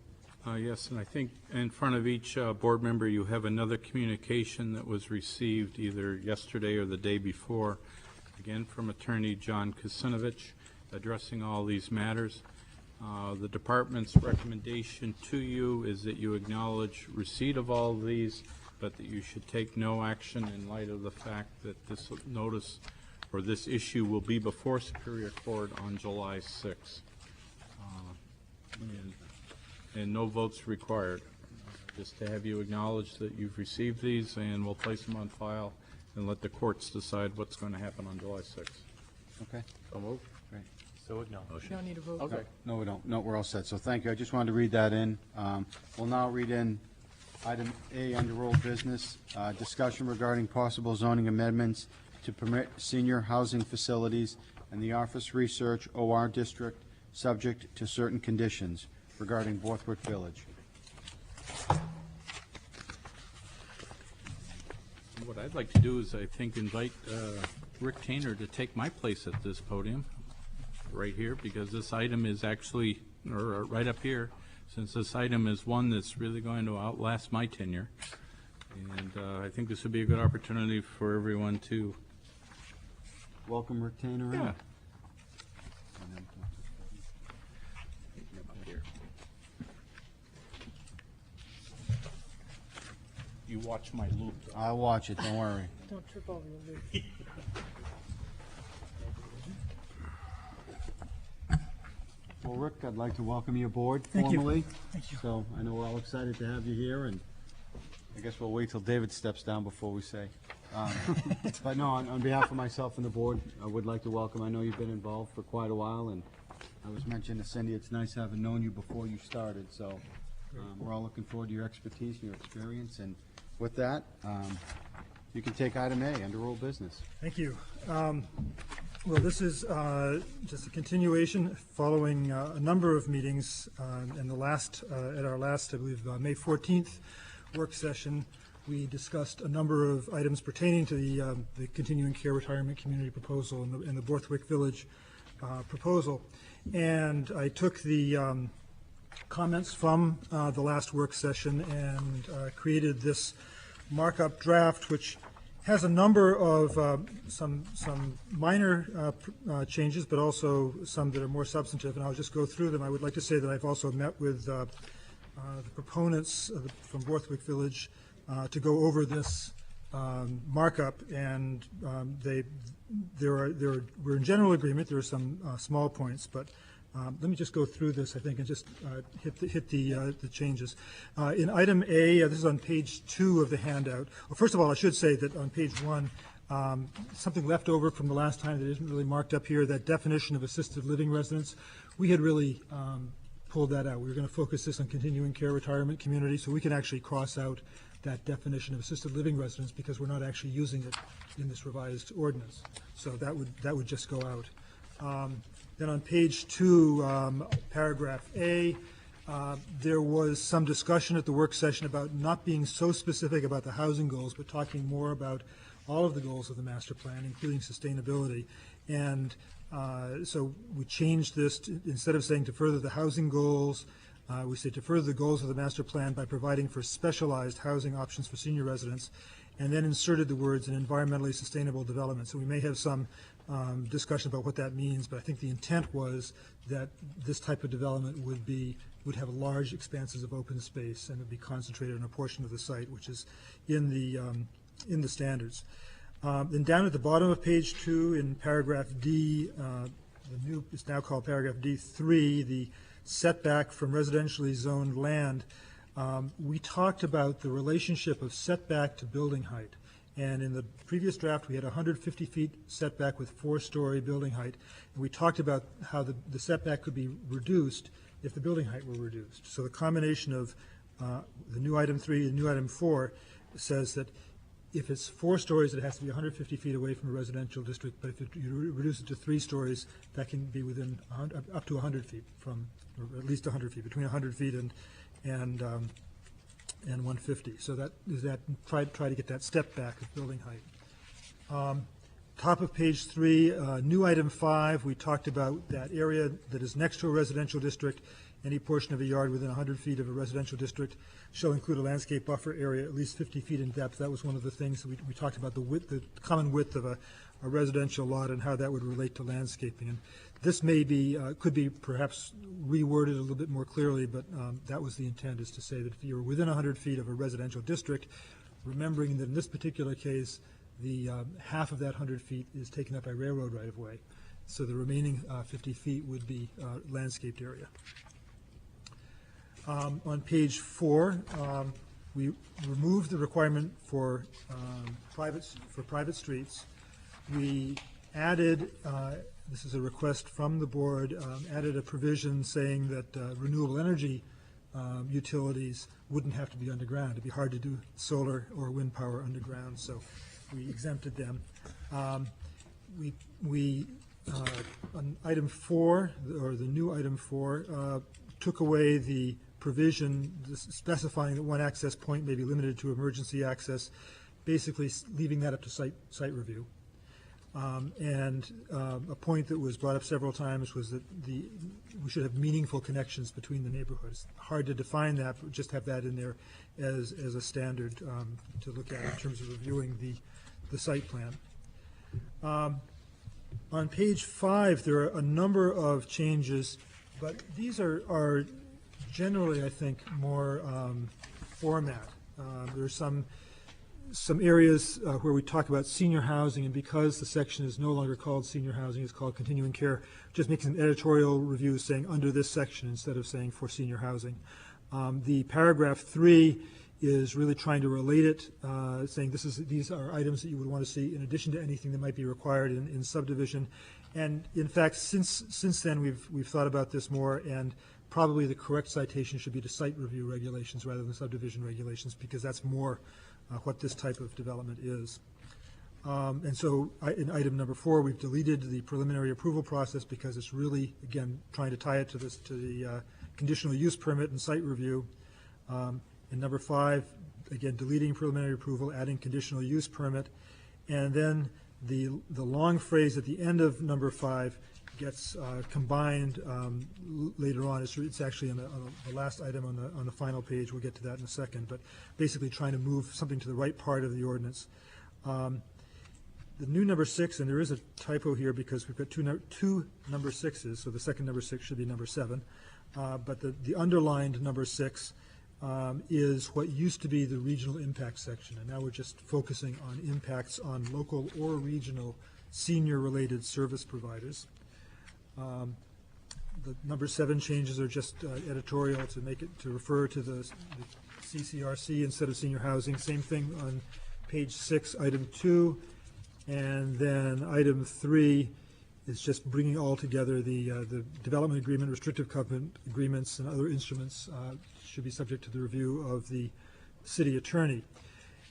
Yes, and I think in front of each board member, you have another communication that was received either yesterday or the day before, again from Attorney John Kusinovich, addressing all these matters. The department's recommendation to you is that you acknowledge receipt of all of these, but that you should take no action in light of the fact that this notice or this issue will be before Superior Court on July 6th. And no votes required. Just to have you acknowledge that you've received these, and we'll place them on file and let the courts decide what's going to happen on July 6th. Okay. So moved. Great. So acknowledged. You don't need a vote. Okay. No, we don't. No, we're all set. So thank you. I just wanted to read that in. We'll now read in item A under old business, discussion regarding possible zoning amendments to permit senior housing facilities in the Office Research OR District, subject to certain conditions regarding Borthwick Village. What I'd like to do is, I think, invite Rick Tainer to take my place at this podium, right here, because this item is actually, or right up here, since this item is one that's really going to outlast my tenure. And I think this would be a good opportunity for everyone to, Welcome, Rick Tainer. in. yeah. You watch my loop. I'll watch it, don't worry. Don't trip over your loop. Well, Rick, I'd like to welcome you aboard Thank you. formally. Thank you. So I know we're all excited to have you here, and I guess we'll wait till David steps down before we say. But no, on behalf of myself and the board, I would like to welcome, I know you've been involved for quite a while, and I was mentioning to Cindy, it's nice having known you before you started, so we're all looking forward to your expertise and your experience, and with that, you can take item A, under old business. Thank you. Well, this is just a continuation following a number of meetings. In the last, at our last, I believe, May 14th work session, we discussed a number of items pertaining to the continuing care retirement community proposal and the Borthwick Village proposal. And I took the comments from the last work session and created this markup draft, which has a number of some minor changes, but also some that are more substantive, and I'll just go through them. I would like to say that I've also met with the proponents from Borthwick Village to go over this markup, and we're in general agreement. There are some small points, but let me just go through this, I think, and just hit the changes. In item A, this is on page 2 of the handout. Well, first of all, I should say that on page 1, something left over from the last time that isn't really marked up here, that definition of assisted living residence, we had really pulled that out. We were going to focus this on continuing care retirement community, so we can actually cross out that definition of assisted living residence because we're not actually using it in this revised ordinance. So that would just go out. Then on page 2, paragraph A, there was some discussion at the work session about not being so specific about the housing goals, but talking more about all of the goals of the master plan, including sustainability. And so we changed this to, instead of saying to further the housing goals, we say to further the goals of the master plan by providing for specialized housing options for senior residents, and then inserted the words in environmentally sustainable development. So we may have some discussion about what that means, but I think the intent was that this type of development would have large expanses of open space and would be concentrated on a portion of the site, which is in the standards. Then down at the bottom of page 2 in paragraph D, the new, it's now called paragraph D3, the setback from residentially zoned land. We talked about the relationship of setback to building height. And in the previous draft, we had 150 feet setback with 4-story building height. And we talked about how the setback could be reduced if the building height were reduced. So the combination of the new item 3 and new item 4 says that If it's 4 stories, it has to be 150 feet away from a residential district, but if you reduce it to 3 stories, that can be within up to 100 feet from, or at least 100 feet, between 100 feet and 150. So that is that, try to get that step back of building height. Top of page 3, new item 5, we talked about that area that is next to a residential district. Any portion of a yard within 100 feet of a residential district shall include a landscape buffer area at least 50 feet in depth. That was one of the things that we talked about, the width, the common width of a residential lot and how that would relate to landscaping. And this may be, could be perhaps reworded a little bit more clearly, but that was the intent, is to say that if you're within 100 feet of a residential district, remembering that in this particular case, the half of that 100 feet is taken up by railroad right-of-way. So the remaining 50 feet would be landscaped area. On page 4, we removed the requirement for private streets. We added, this is a request from the board, added a provision saying that renewable energy utilities wouldn't have to be underground. It'd be hard to do solar or wind power underground, so we exempted them. On item 4, or the new item 4, took away the provision specifying that one access point may be limited to emergency access, basically leaving that up to site review. And a point that was brought up several times was that we should have meaningful connections between the neighborhoods. Hard to define that, but just have that in there as a standard to look at in terms of reviewing the site plan. On page 5, there are a number of changes, but these are generally, I think, more format. There's some areas where we talk about senior housing, and because the section is no longer called senior housing, it's called continuing care, just making an editorial review saying under this section instead of saying for senior housing. The paragraph 3 is really trying to relate it, saying these are items that you would want to see in addition to anything that might be required in subdivision. And in fact, since then, we've thought about this more, and probably the correct citation should be to site review regulations rather than subdivision regulations, because that's more what this type of development is. And so in item number 4, we've deleted the preliminary approval process because it's really, again, trying to tie it to the conditional use permit and site review. In number 5, again, deleting preliminary approval, adding conditional use permit. And then the long phrase at the end of number 5 gets combined later on. It's actually on the last item on the final page. We'll get to that in a second, but basically trying to move something to the right part of the ordinance. The new number 6, and there is a typo here because we've got two number 6s, so the second number 6 should be number 7. But the underlined number 6 is what used to be the regional impact section, and now we're just focusing on impacts on local or regional senior-related service providers. The number 7 changes are just editorial to make it to refer to the CCRC instead of senior housing. Same thing on page 6, item 2, and then item 3 is just bringing all together the development agreement, restrictive covenant agreements, and other instruments should be subject to the review of the city attorney.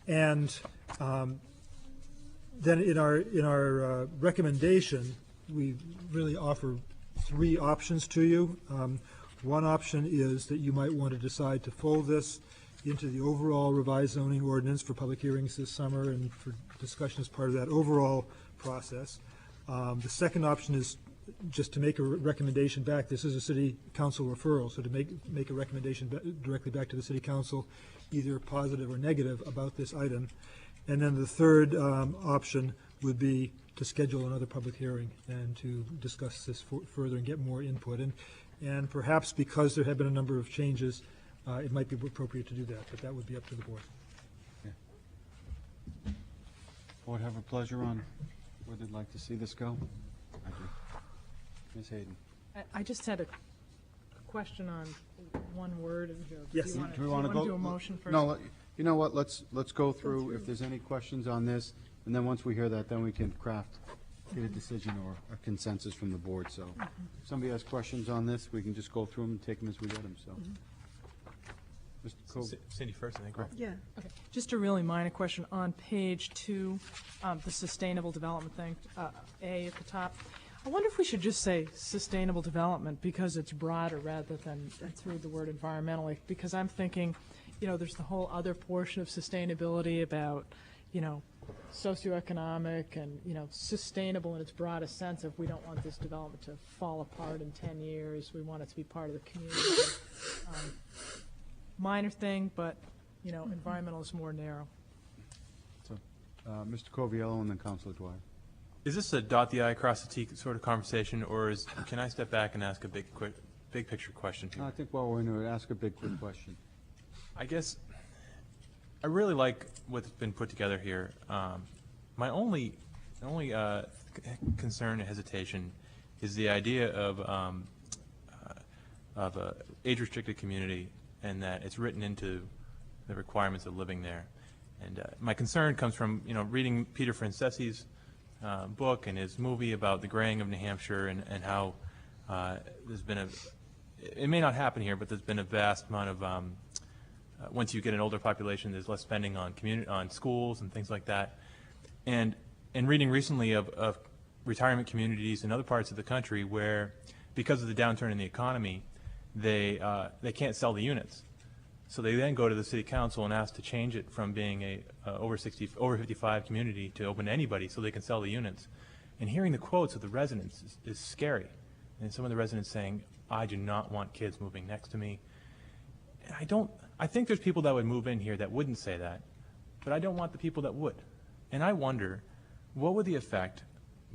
And then in our recommendation, we really offer 3 options to you. One option is that you might want to decide to fold this into the overall revised zoning ordinance for public hearings this summer and for discussion as part of that overall process. The second option is just to make a recommendation back. This is a city council referral, so to make a recommendation directly back to the city council, either positive or negative about this item. And then the third option would be to schedule another public hearing and to discuss this further and get more input. And perhaps because there have been a number of changes, it might be appropriate to do that, but that would be up to the board. Board have a pleasure on where they'd like to see this go? I do. Ms. Hayden. I just had a question on one word in here. Yes. Do you want to do a motion first? No, you know what, let's go through if there's any questions on this, and then once we hear that, then we can get a decision or a consensus from the board. So if somebody has questions on this, we can just go through them and take them as we get them, so. Mr. Cole? Cindy first, I think. Right. Yeah. Okay, just a really minor question. On page 2, the sustainable development thing, A at the top, I wonder if we should just say sustainable development because it's broader rather than through the word environmentally, because I'm thinking, there's the whole other portion of sustainability about, socioeconomic and, sustainable in its broadest sense of we don't want this development to fall apart in 10 years. We want it to be part of the community. Minor thing, but, environmental is more narrow. So, Mr. Coviello and then Councilor Dwyer. Is this a dot the I, cross the T sort of conversation, or can I step back and ask a big picture question here? I think while we're into it, ask a big, quick question. I guess I really like what's been put together here. My only concern and hesitation is the idea of a age-restricted community, and that it's written into the requirements of living there. And my concern comes from reading Peter Francesi's book and his movie about the graying of New Hampshire, and how there's been it may not happen here, but there's been a vast amount of once you get an older population, there's less spending on schools and things like that. And reading recently of retirement communities in other parts of the country where, because of the downturn in the economy, they can't sell the units. So they then go to the city council and ask to change it from being a over 55 community to open to anybody so they can sell the units. And hearing the quotes of the residents is scary. And some of the residents saying, I do not want kids moving next to me. And I think there's people that would move in here that wouldn't say that, but I don't want the people that would. And I wonder, what would the effect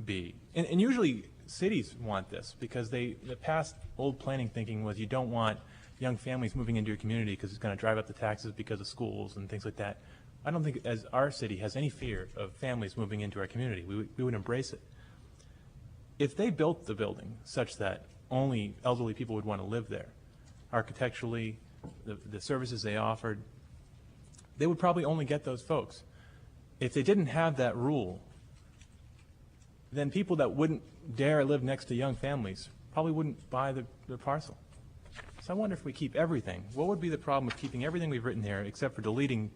be? And usually cities want this because the past old planning thinking was you don't want young families moving into your community because it's going to drive up the taxes because of schools and things like that. I don't think as our city has any fear of families moving into our community. We would embrace it. If they built the building such that only elderly people would want to live there, architecturally, the services they offered, they would probably only get those folks. If they didn't have that rule, then people that wouldn't dare live next to young families probably wouldn't buy the parcel. So I wonder if we keep everything. What would be the problem with keeping everything we've written here except for deleting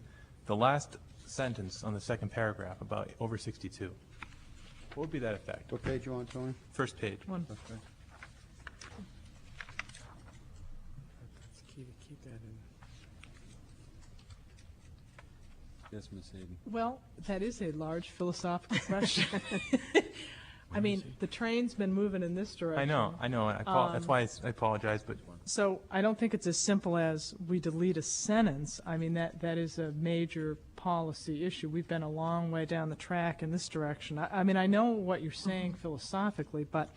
the last sentence on the second paragraph about over 62? What would be that effect? What page you on, Tony? First page. One. Okay. Keep that in. Yes, Ms. Hayden. Well, that is a large philosophical question. I mean, the train's been moving in this direction. I know. That's why I apologize, but So I don't think it's as simple as we delete a sentence. I mean, that is a major policy issue. We've been a long way down the track in this direction. I mean, I know what you're saying philosophically, but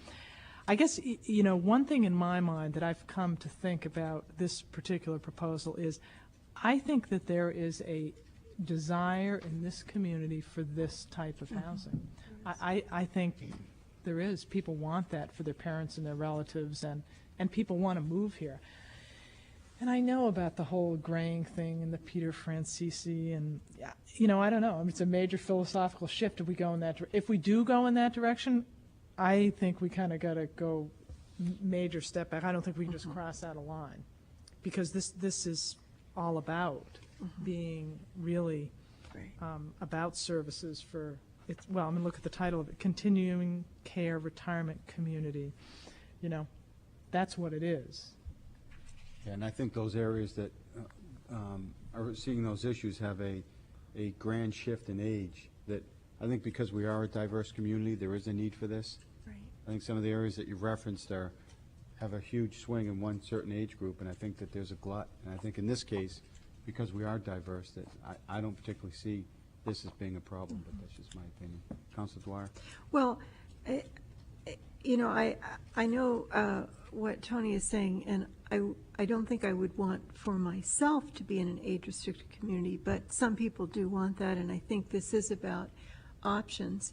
I guess, one thing in my mind that I've come to think about this particular proposal is I think that there is a desire in this community for this type of housing. I think there is. People want that for their parents and their relatives, and people want to move here. And I know about the whole graying thing and the Peter Francesi, and I don't know. I mean, it's a major philosophical shift if we go in that. If we do go in that direction, I think we kind of got to go major step back. I don't think we can just cross out a line, because this is all about being really about services for. Well, I mean, look at the title of it: Continuing Care Retirement Community. That's what it is. Yeah, and I think those areas that are seeing those issues have a grand shift in age that I think because we are a diverse community, there is a need for this. Right. I think some of the areas that you've referenced have a huge swing in one certain age group, and I think that there's a glut. And I think in this case, because we are diverse, that I don't particularly see this as being a problem, but that's just my opinion. Councilor Dwyer? Well, I know what Tony is saying, and I don't think I would want for myself to be in an age-restricted community, but some people do want that, and I think this is about options.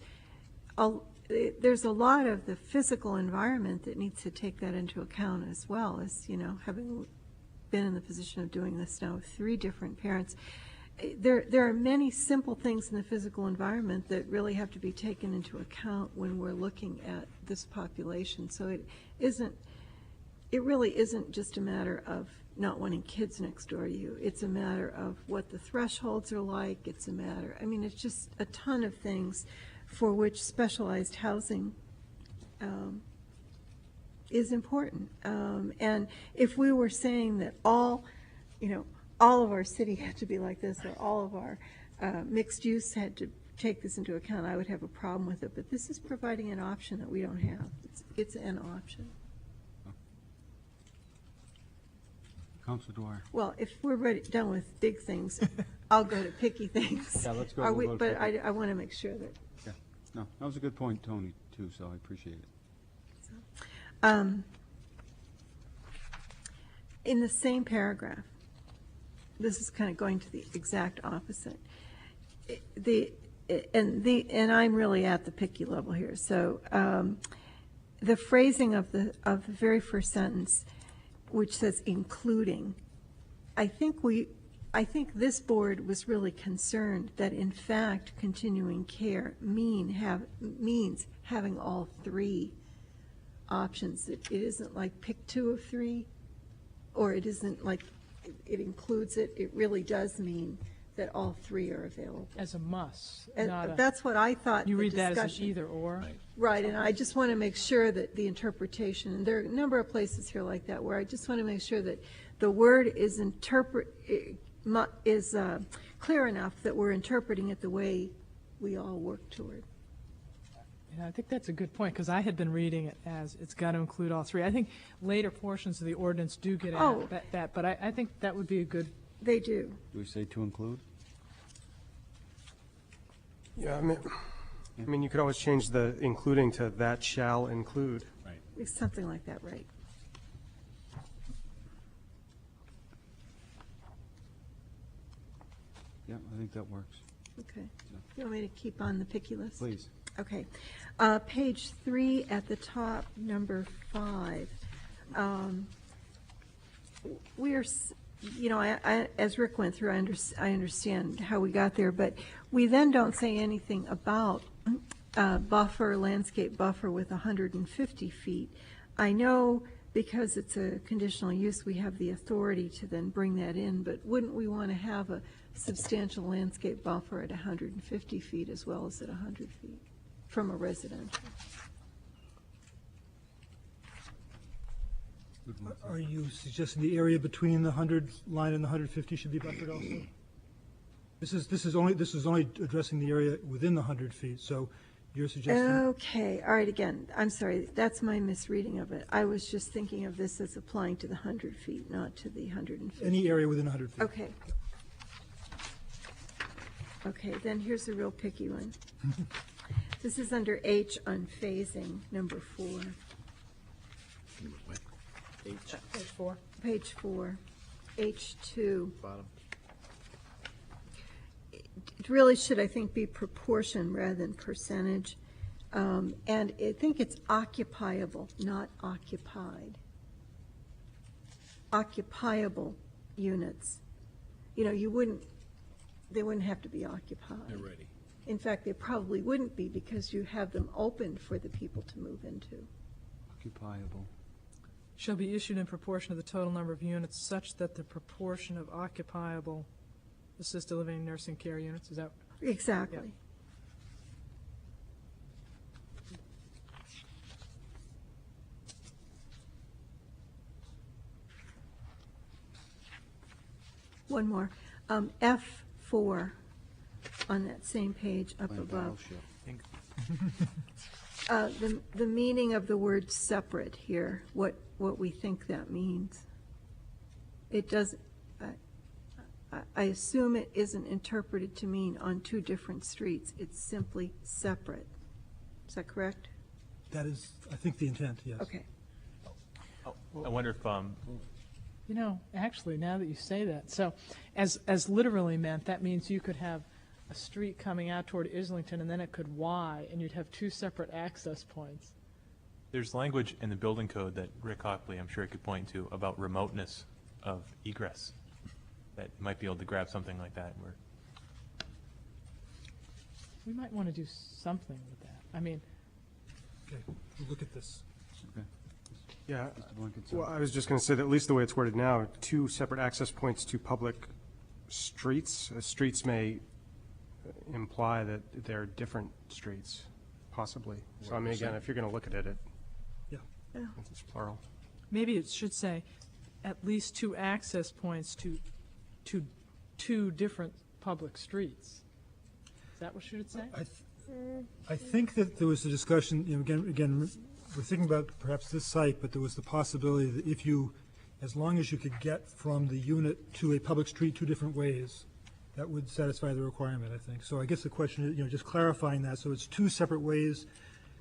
There's a lot of the physical environment that needs to take that into account as well, as, having been in the position of doing this now with 3 different parents. There are many simple things in the physical environment that really have to be taken into account when we're looking at this population. So it really isn't just a matter of not wanting kids next door to you. It's a matter of what the thresholds are like. It's a matter, I mean, it's just a ton of things for which specialized housing is important. And if we were saying that all of our city had to be like this, or all of our mixed use had to take this into account, I would have a problem with it. But this is providing an option that we don't have. It's an option. Councilor Dwyer. Well, if we're done with big things, I'll go to picky things. Yeah, let's go. Are We'll we, go to but picky. I want to make sure that. Yeah, no, that was a good point, Tony, too, so I appreciate it. In the same paragraph, this is kind of going to the exact opposite. And I'm really at the picky level here. So the phrasing of the very first sentence, which says including, I think this board was really concerned that in fact continuing care means having all three options. It isn't like pick two of three, or it isn't like it includes it. It really does mean that all three are available. As a must, And not a, that's what I thought. you the read that as an discussion- either or? Right, and I just want to make sure that the interpretation, and there are a number of places here like that where I just want to make sure that the word is clear enough that we're interpreting it the way we all work toward. Yeah, I think that's a good point, because I had been reading it as it's got to include all three. I think later portions of the ordinance do get Oh. at that, but I think that would be a good, They do. Do we say to include? Yeah, I mean, you could always change the including to that shall include. It's something like that, right? Yeah, I think that works. Okay. You want me to keep on the picky list? Please. Okay. Page 3 at the top, number 5. We are, as Rick went through, I understand how we got there, but we then don't say anything about landscape buffer with 150 feet. I know because it's a conditional use, we have the authority to then bring that in, but wouldn't we want to have a substantial landscape buffer at 150 feet as well as at 100 feet from a residential? Are you suggesting the area between the 100 line and the 150 should be buffered also? This is only addressing the area within the 100 feet, so you're suggesting? Okay, all right, again, I'm sorry, that's my misreading of it. I was just thinking of this as applying to the 100 feet, not to the 150. Any area within 100 feet. Okay. Okay, then here's a real picky one. This is under H on phasing, number 4. page 4. Page 4, H2. Bottom. It really should, I think, be proportion rather than percentage. And I think it's occupiable, not occupied. Occupiable units. They wouldn't have to be occupied. They're ready. In fact, they probably wouldn't be because you have them open for the people to move into. Occupiable. Shall be issued in proportion to the total number of units such that the proportion of occupiable assisted living and nursing care units, is that? Exactly. Yeah. One more. F4 on that same page up Like a above. battleship. The meaning of the word separate here, what we think that means. It doesn't, I assume it isn't interpreted to mean on two different streets. It's simply separate. Is that correct? That is, I think, the intent, yes. Okay. I wonder if, Actually, now that you say that, so as literally meant, that means you could have a street coming out toward Islington and then it could Y and you'd have two separate access points. there's language in the building code that Rick Hockley, I'm sure, could point to about remoteness of egress, that you might be able to grab something like that where We might want to do something with that. I mean, Okay, we'll look at this. Okay. Yeah, Mr. Blankenship? well, I was just going to say that at least the way it's worded now, 2 separate access points to public streets. Streets may imply that they're different streets, possibly. So I mean, again, if you're going to look at it, Yeah. it's plural. Maybe it should say at least 2 access points to 2 different public streets. Is that what should it say? I think that there was a discussion, you know, again, we're thinking about perhaps this site, but there was the possibility that if you, as long as you could get from the unit to a public street 2 different ways, that would satisfy the requirement, I think. So I guess the question is, you know, just clarifying that, so it's 2 separate ways.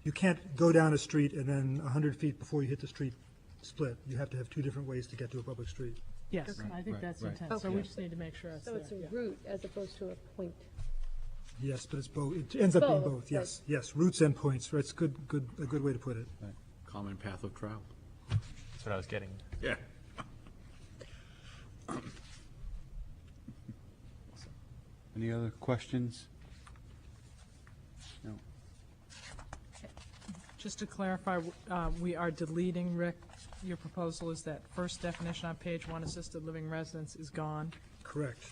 You can't go down a street and then 100 feet before you hit the street split. You have to have 2 different ways to get to a public street. Yes, I think that's the intent, so we just need to make sure it's So there. it's a yeah. route as opposed to a point. Yes, but it's both, it ends up being Both, both, yes, yes, routes and points, that's a good way to put it. Common path of travel. That's what I was getting. Yeah. Any other questions? No. Just to clarify, we are deleting, Rick, your proposal is that first definition on page 1, assisted living residence, is gone. Correct.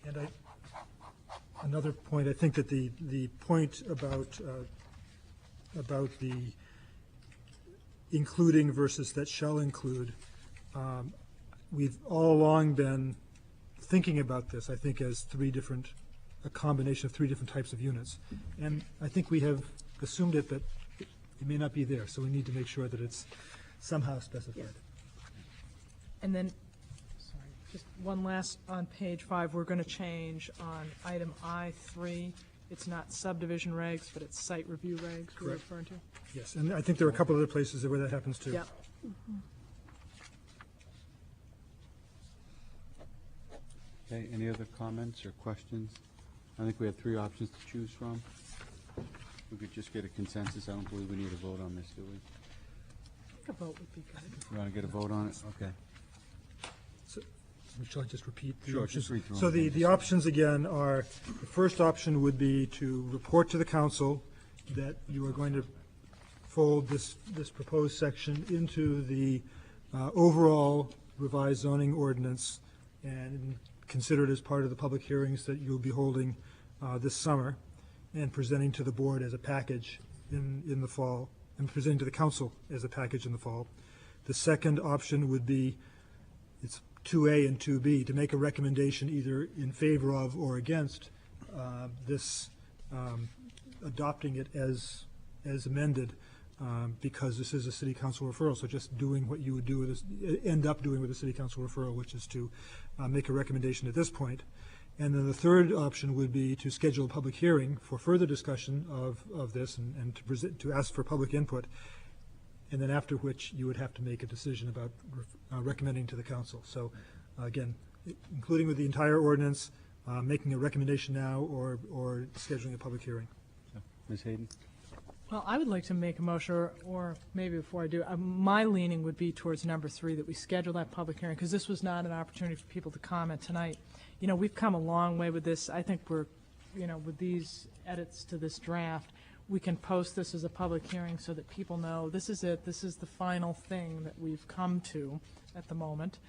And another point, I think that the point about the including versus that shall include, we've all along been thinking about this, I think, as a combination of 3 different types of units. And I think we have assumed it, but it may not be there, so we need to make sure that it's somehow specified. And then, sorry, just one last, on page 5, we're going to change on item I3. It's not subdivision regs, but it's site review regs we're Correct. referring to. Yes, and I think there are a couple other places where that happens too. Yeah. Okay, any other comments or questions? I think we have 3 options to choose from. We could just get a consensus. I don't believe we need a vote on this, do we? I think a vote would be good. You want to get a vote on it? Okay. Shall I just repeat the Sure, options? just read through So them. the options again are, the first option would be to report to the council that you are going to fold this proposed section into the overall revised zoning ordinance and consider it as part of the public hearings that you'll be holding this summer and presenting to the board as a package in the fall, and presenting to the council as a package in the fall. The second option would be, it's 2A and 2B, to make a recommendation either in favor of or against this, adopting it as amended, because this is a city council referral, so just doing what you would do with this, end up doing with a city council referral, which is to make a recommendation at this point. And then the third option would be to schedule a public hearing for further discussion of this and to ask for public input, and then after which you would have to make a decision about recommending to the council. So again, including with the entire ordinance, making a recommendation now or scheduling a public hearing. Ms. Hayden? Well, I would like to make a motion, or maybe before I do, my leaning would be towards number 3, that we schedule that public hearing, because this was not an opportunity for people to comment tonight. You know, we've come a long way with this. I think we're, you know, with these edits to this draft, we can post this as a public hearing so that people know this is it, this is the final thing that we've come to at the moment,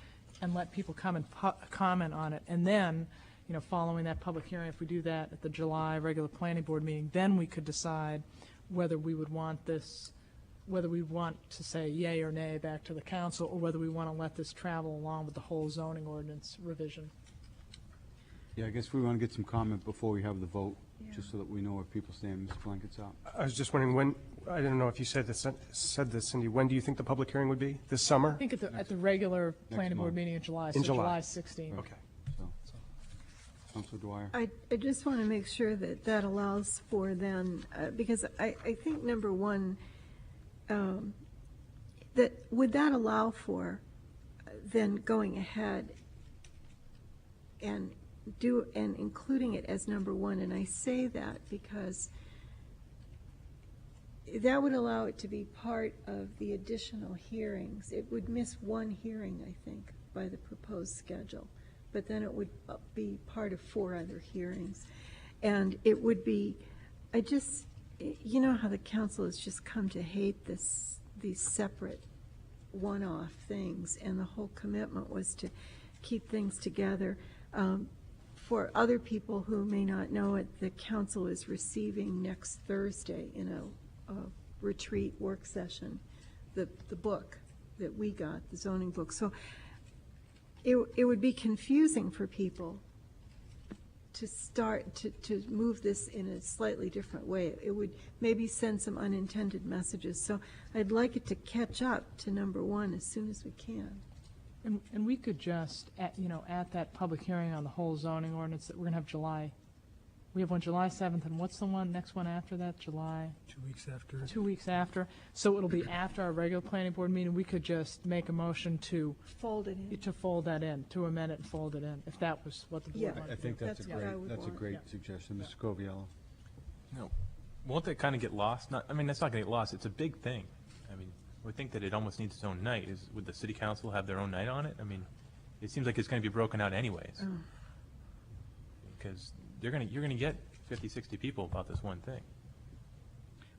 and let people come and comment on it. And then, you know, following that public hearing, if we do that at the July regular planning board meeting, then we could decide whether we would want this, whether we want to say yay or nay back to the council, or whether we want to let this travel along with the whole zoning ordinance revision. Yeah, I guess we want to get some comment before we have the vote, just so that we know where people stand. Ms. Blankenship? I was just wondering when, I don't know if you said this, Cindy, when do you think the public hearing would be? This summer? I think at the regular planning board month. meeting in July, In so July. July 16th. Okay. So, Councilor Dwyer? I just want to make sure that that allows for then, because I think number 1, that, would that allow for then going ahead and including it as number 1? And I say that because that would allow it to be part of the additional hearings. It would miss 1 hearing, I think, by the proposed schedule, but then it would be part of 4 other hearings. And it would be, you know how the council has just come to hate this these separate one-off things, and the whole commitment was to keep things together. For other people who may not know it, the council is receiving next Thursday in a retreat work session, the book that we got, the zoning book. So it would be confusing for people to start to move this in a slightly different way. It would maybe send some unintended messages. So I'd like it to catch up to number one as soon as we can. And we could just, at that public hearing on the whole zoning ordinance, that we're going to have July, we have one July 7th, and what's the next one after that, July? 2 weeks after. 2 weeks after. So it'll be after our regular planning board meeting. We could just make a motion to Fold it in. fold that in, to amend it and fold it in, if that was what the board Yeah. wanted. I think that's a That's what I would want. great Yeah. suggestion. Mr. Coviello? No, won't that kind of get lost? Not, I mean, that's not going to get lost. It's a big thing. I mean, we think that it almost needs its own night. Would the city council have their own night on it? I mean, it seems like it's going to be broken out anyways. Because you're going to get 50, 60 people about this one thing.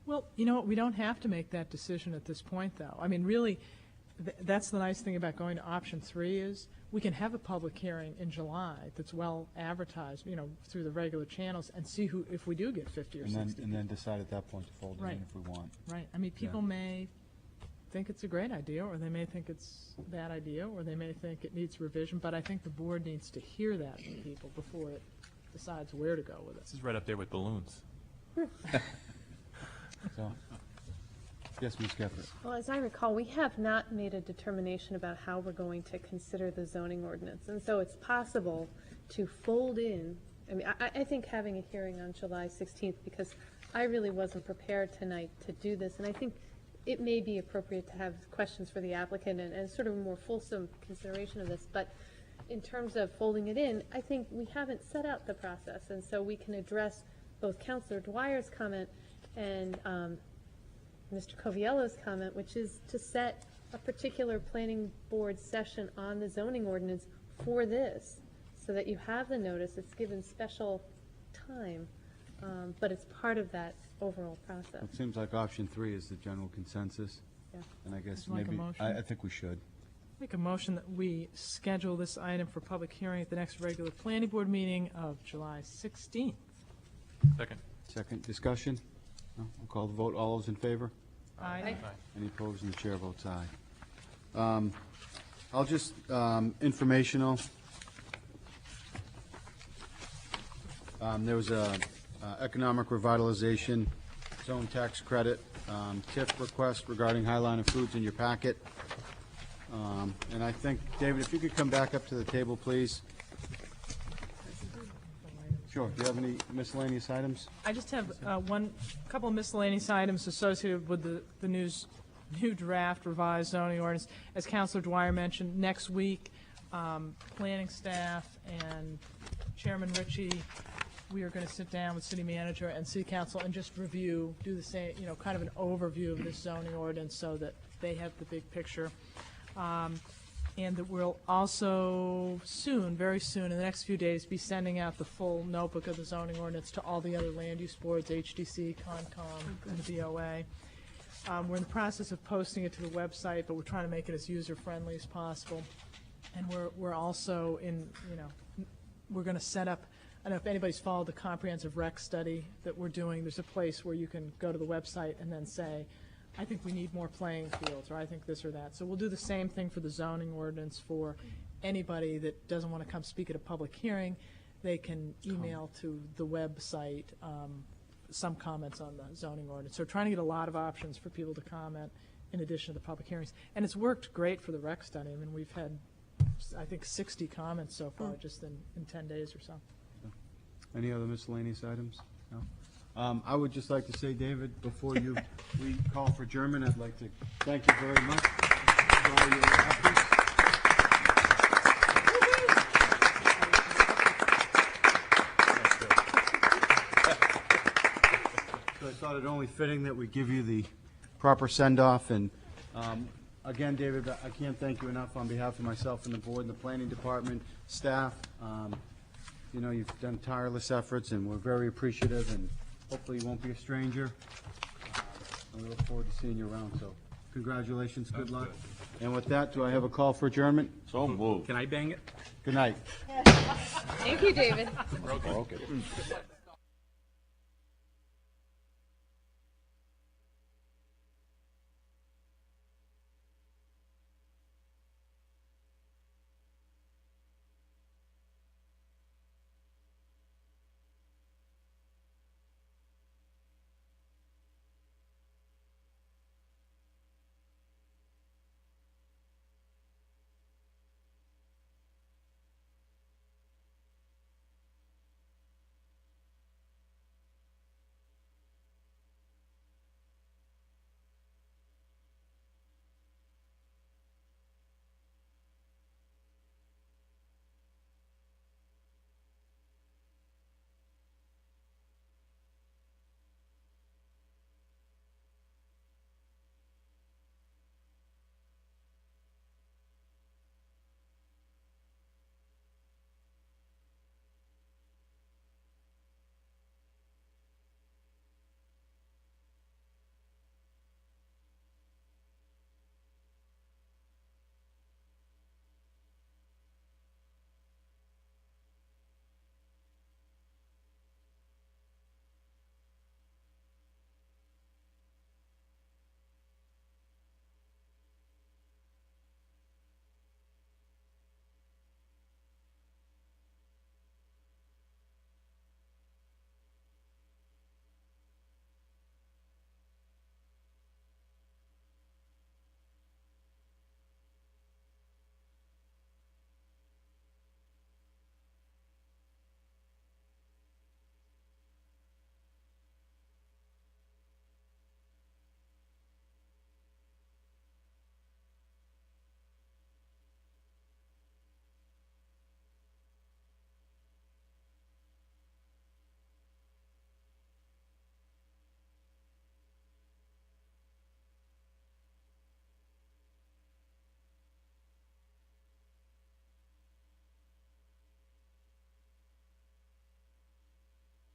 Well, you know what, we don't have to make that decision at this point, though. I mean, really, that's the nice thing about going to option 3 is we can have a public hearing in July that's well advertised, through the regular channels, and see if we do get 50 or 60. And then decide at that point to fold it Right. in if we want. Right. I mean, people may think it's a great idea, or they may think it's a bad idea, or they may think it needs revision, but I think the board needs to hear that from people before it decides where to go with it. This is right up there with balloons. So, yes, Ms. Gephardt? Well, as I recall, we have not made a determination about how we're going to consider the zoning ordinance. And so it's possible to fold in, I mean, I think having a hearing on July 16th, because I really wasn't prepared tonight to do this, and I think it may be appropriate to have questions for the applicant and sort of a more fulsome consideration of this. But in terms of folding it in, I think we haven't set out the process, and so we can address both Councilor Dwyer's comment and Mr. Coviello's comment, which is to set a particular planning board session on the zoning ordinance for this, so that you have the notice, it's given special time, but it's part of that overall process. It seems like option 3 is the general consensus, Yeah. and I guess Would you like a maybe, motion? I think we should. Make a motion that we schedule this item for public hearing at the next regular planning board meeting of July 16th. Second. Second discussion? No? I'll call the vote. All those in favor? Aye. Any opposed? And the chair votes aye. I'll just, informational. There was a economic revitalization zone tax credit TIF request regarding Highliner Foods in your packet. And I think, David, if you could come back up to the table, please. Sure. Do you have any miscellaneous items? I just have couple of miscellaneous items associated with the new draft revised zoning ordinance. As Councilor Dwyer mentioned, next week, planning staff and Chairman Ritchie, we are going to sit down with city manager and city council and just review, do the same, kind of an overview of this zoning ordinance so that they have the big picture. And that we'll also soon, very soon, in the next few days, be sending out the full notebook of the zoning ordinance to all the other land use boards, HDC, Concom, and the BOA. We're in the process of posting it to the website, but we're trying to make it as user-friendly as possible. And we're also we're going to set up, I don't know if anybody's followed the comprehensive rec study that we're doing. There's a place where you can go to the website and then say, I think we need more playing fields, or I think this or that. So we'll do the same thing for the zoning ordinance for anybody that doesn't want to come speak at a public hearing. They can email to the website some comments on the zoning ordinance. So we're trying to get a lot of options for people to comment in addition to the public hearings. And it's worked great for the rec study. I mean, we've had, I think, 60 comments so far just in 10 days or so. Any other miscellaneous items? No? I would just like to say, David, before we call for adjournment, I'd like to thank you very much for all your efforts. So I thought it only fitting that we give you the proper send-off. And again, David, I can't thank you enough on behalf of myself and the board and the planning department, staff. You've done tireless efforts, and we're very appreciative, and hopefully you won't be a stranger. And we look forward to seeing you around, so Congratulations, good luck. And with that, do I have a call for adjournment? So moved. Can I bang it? Good night. Thank you, David. Okay.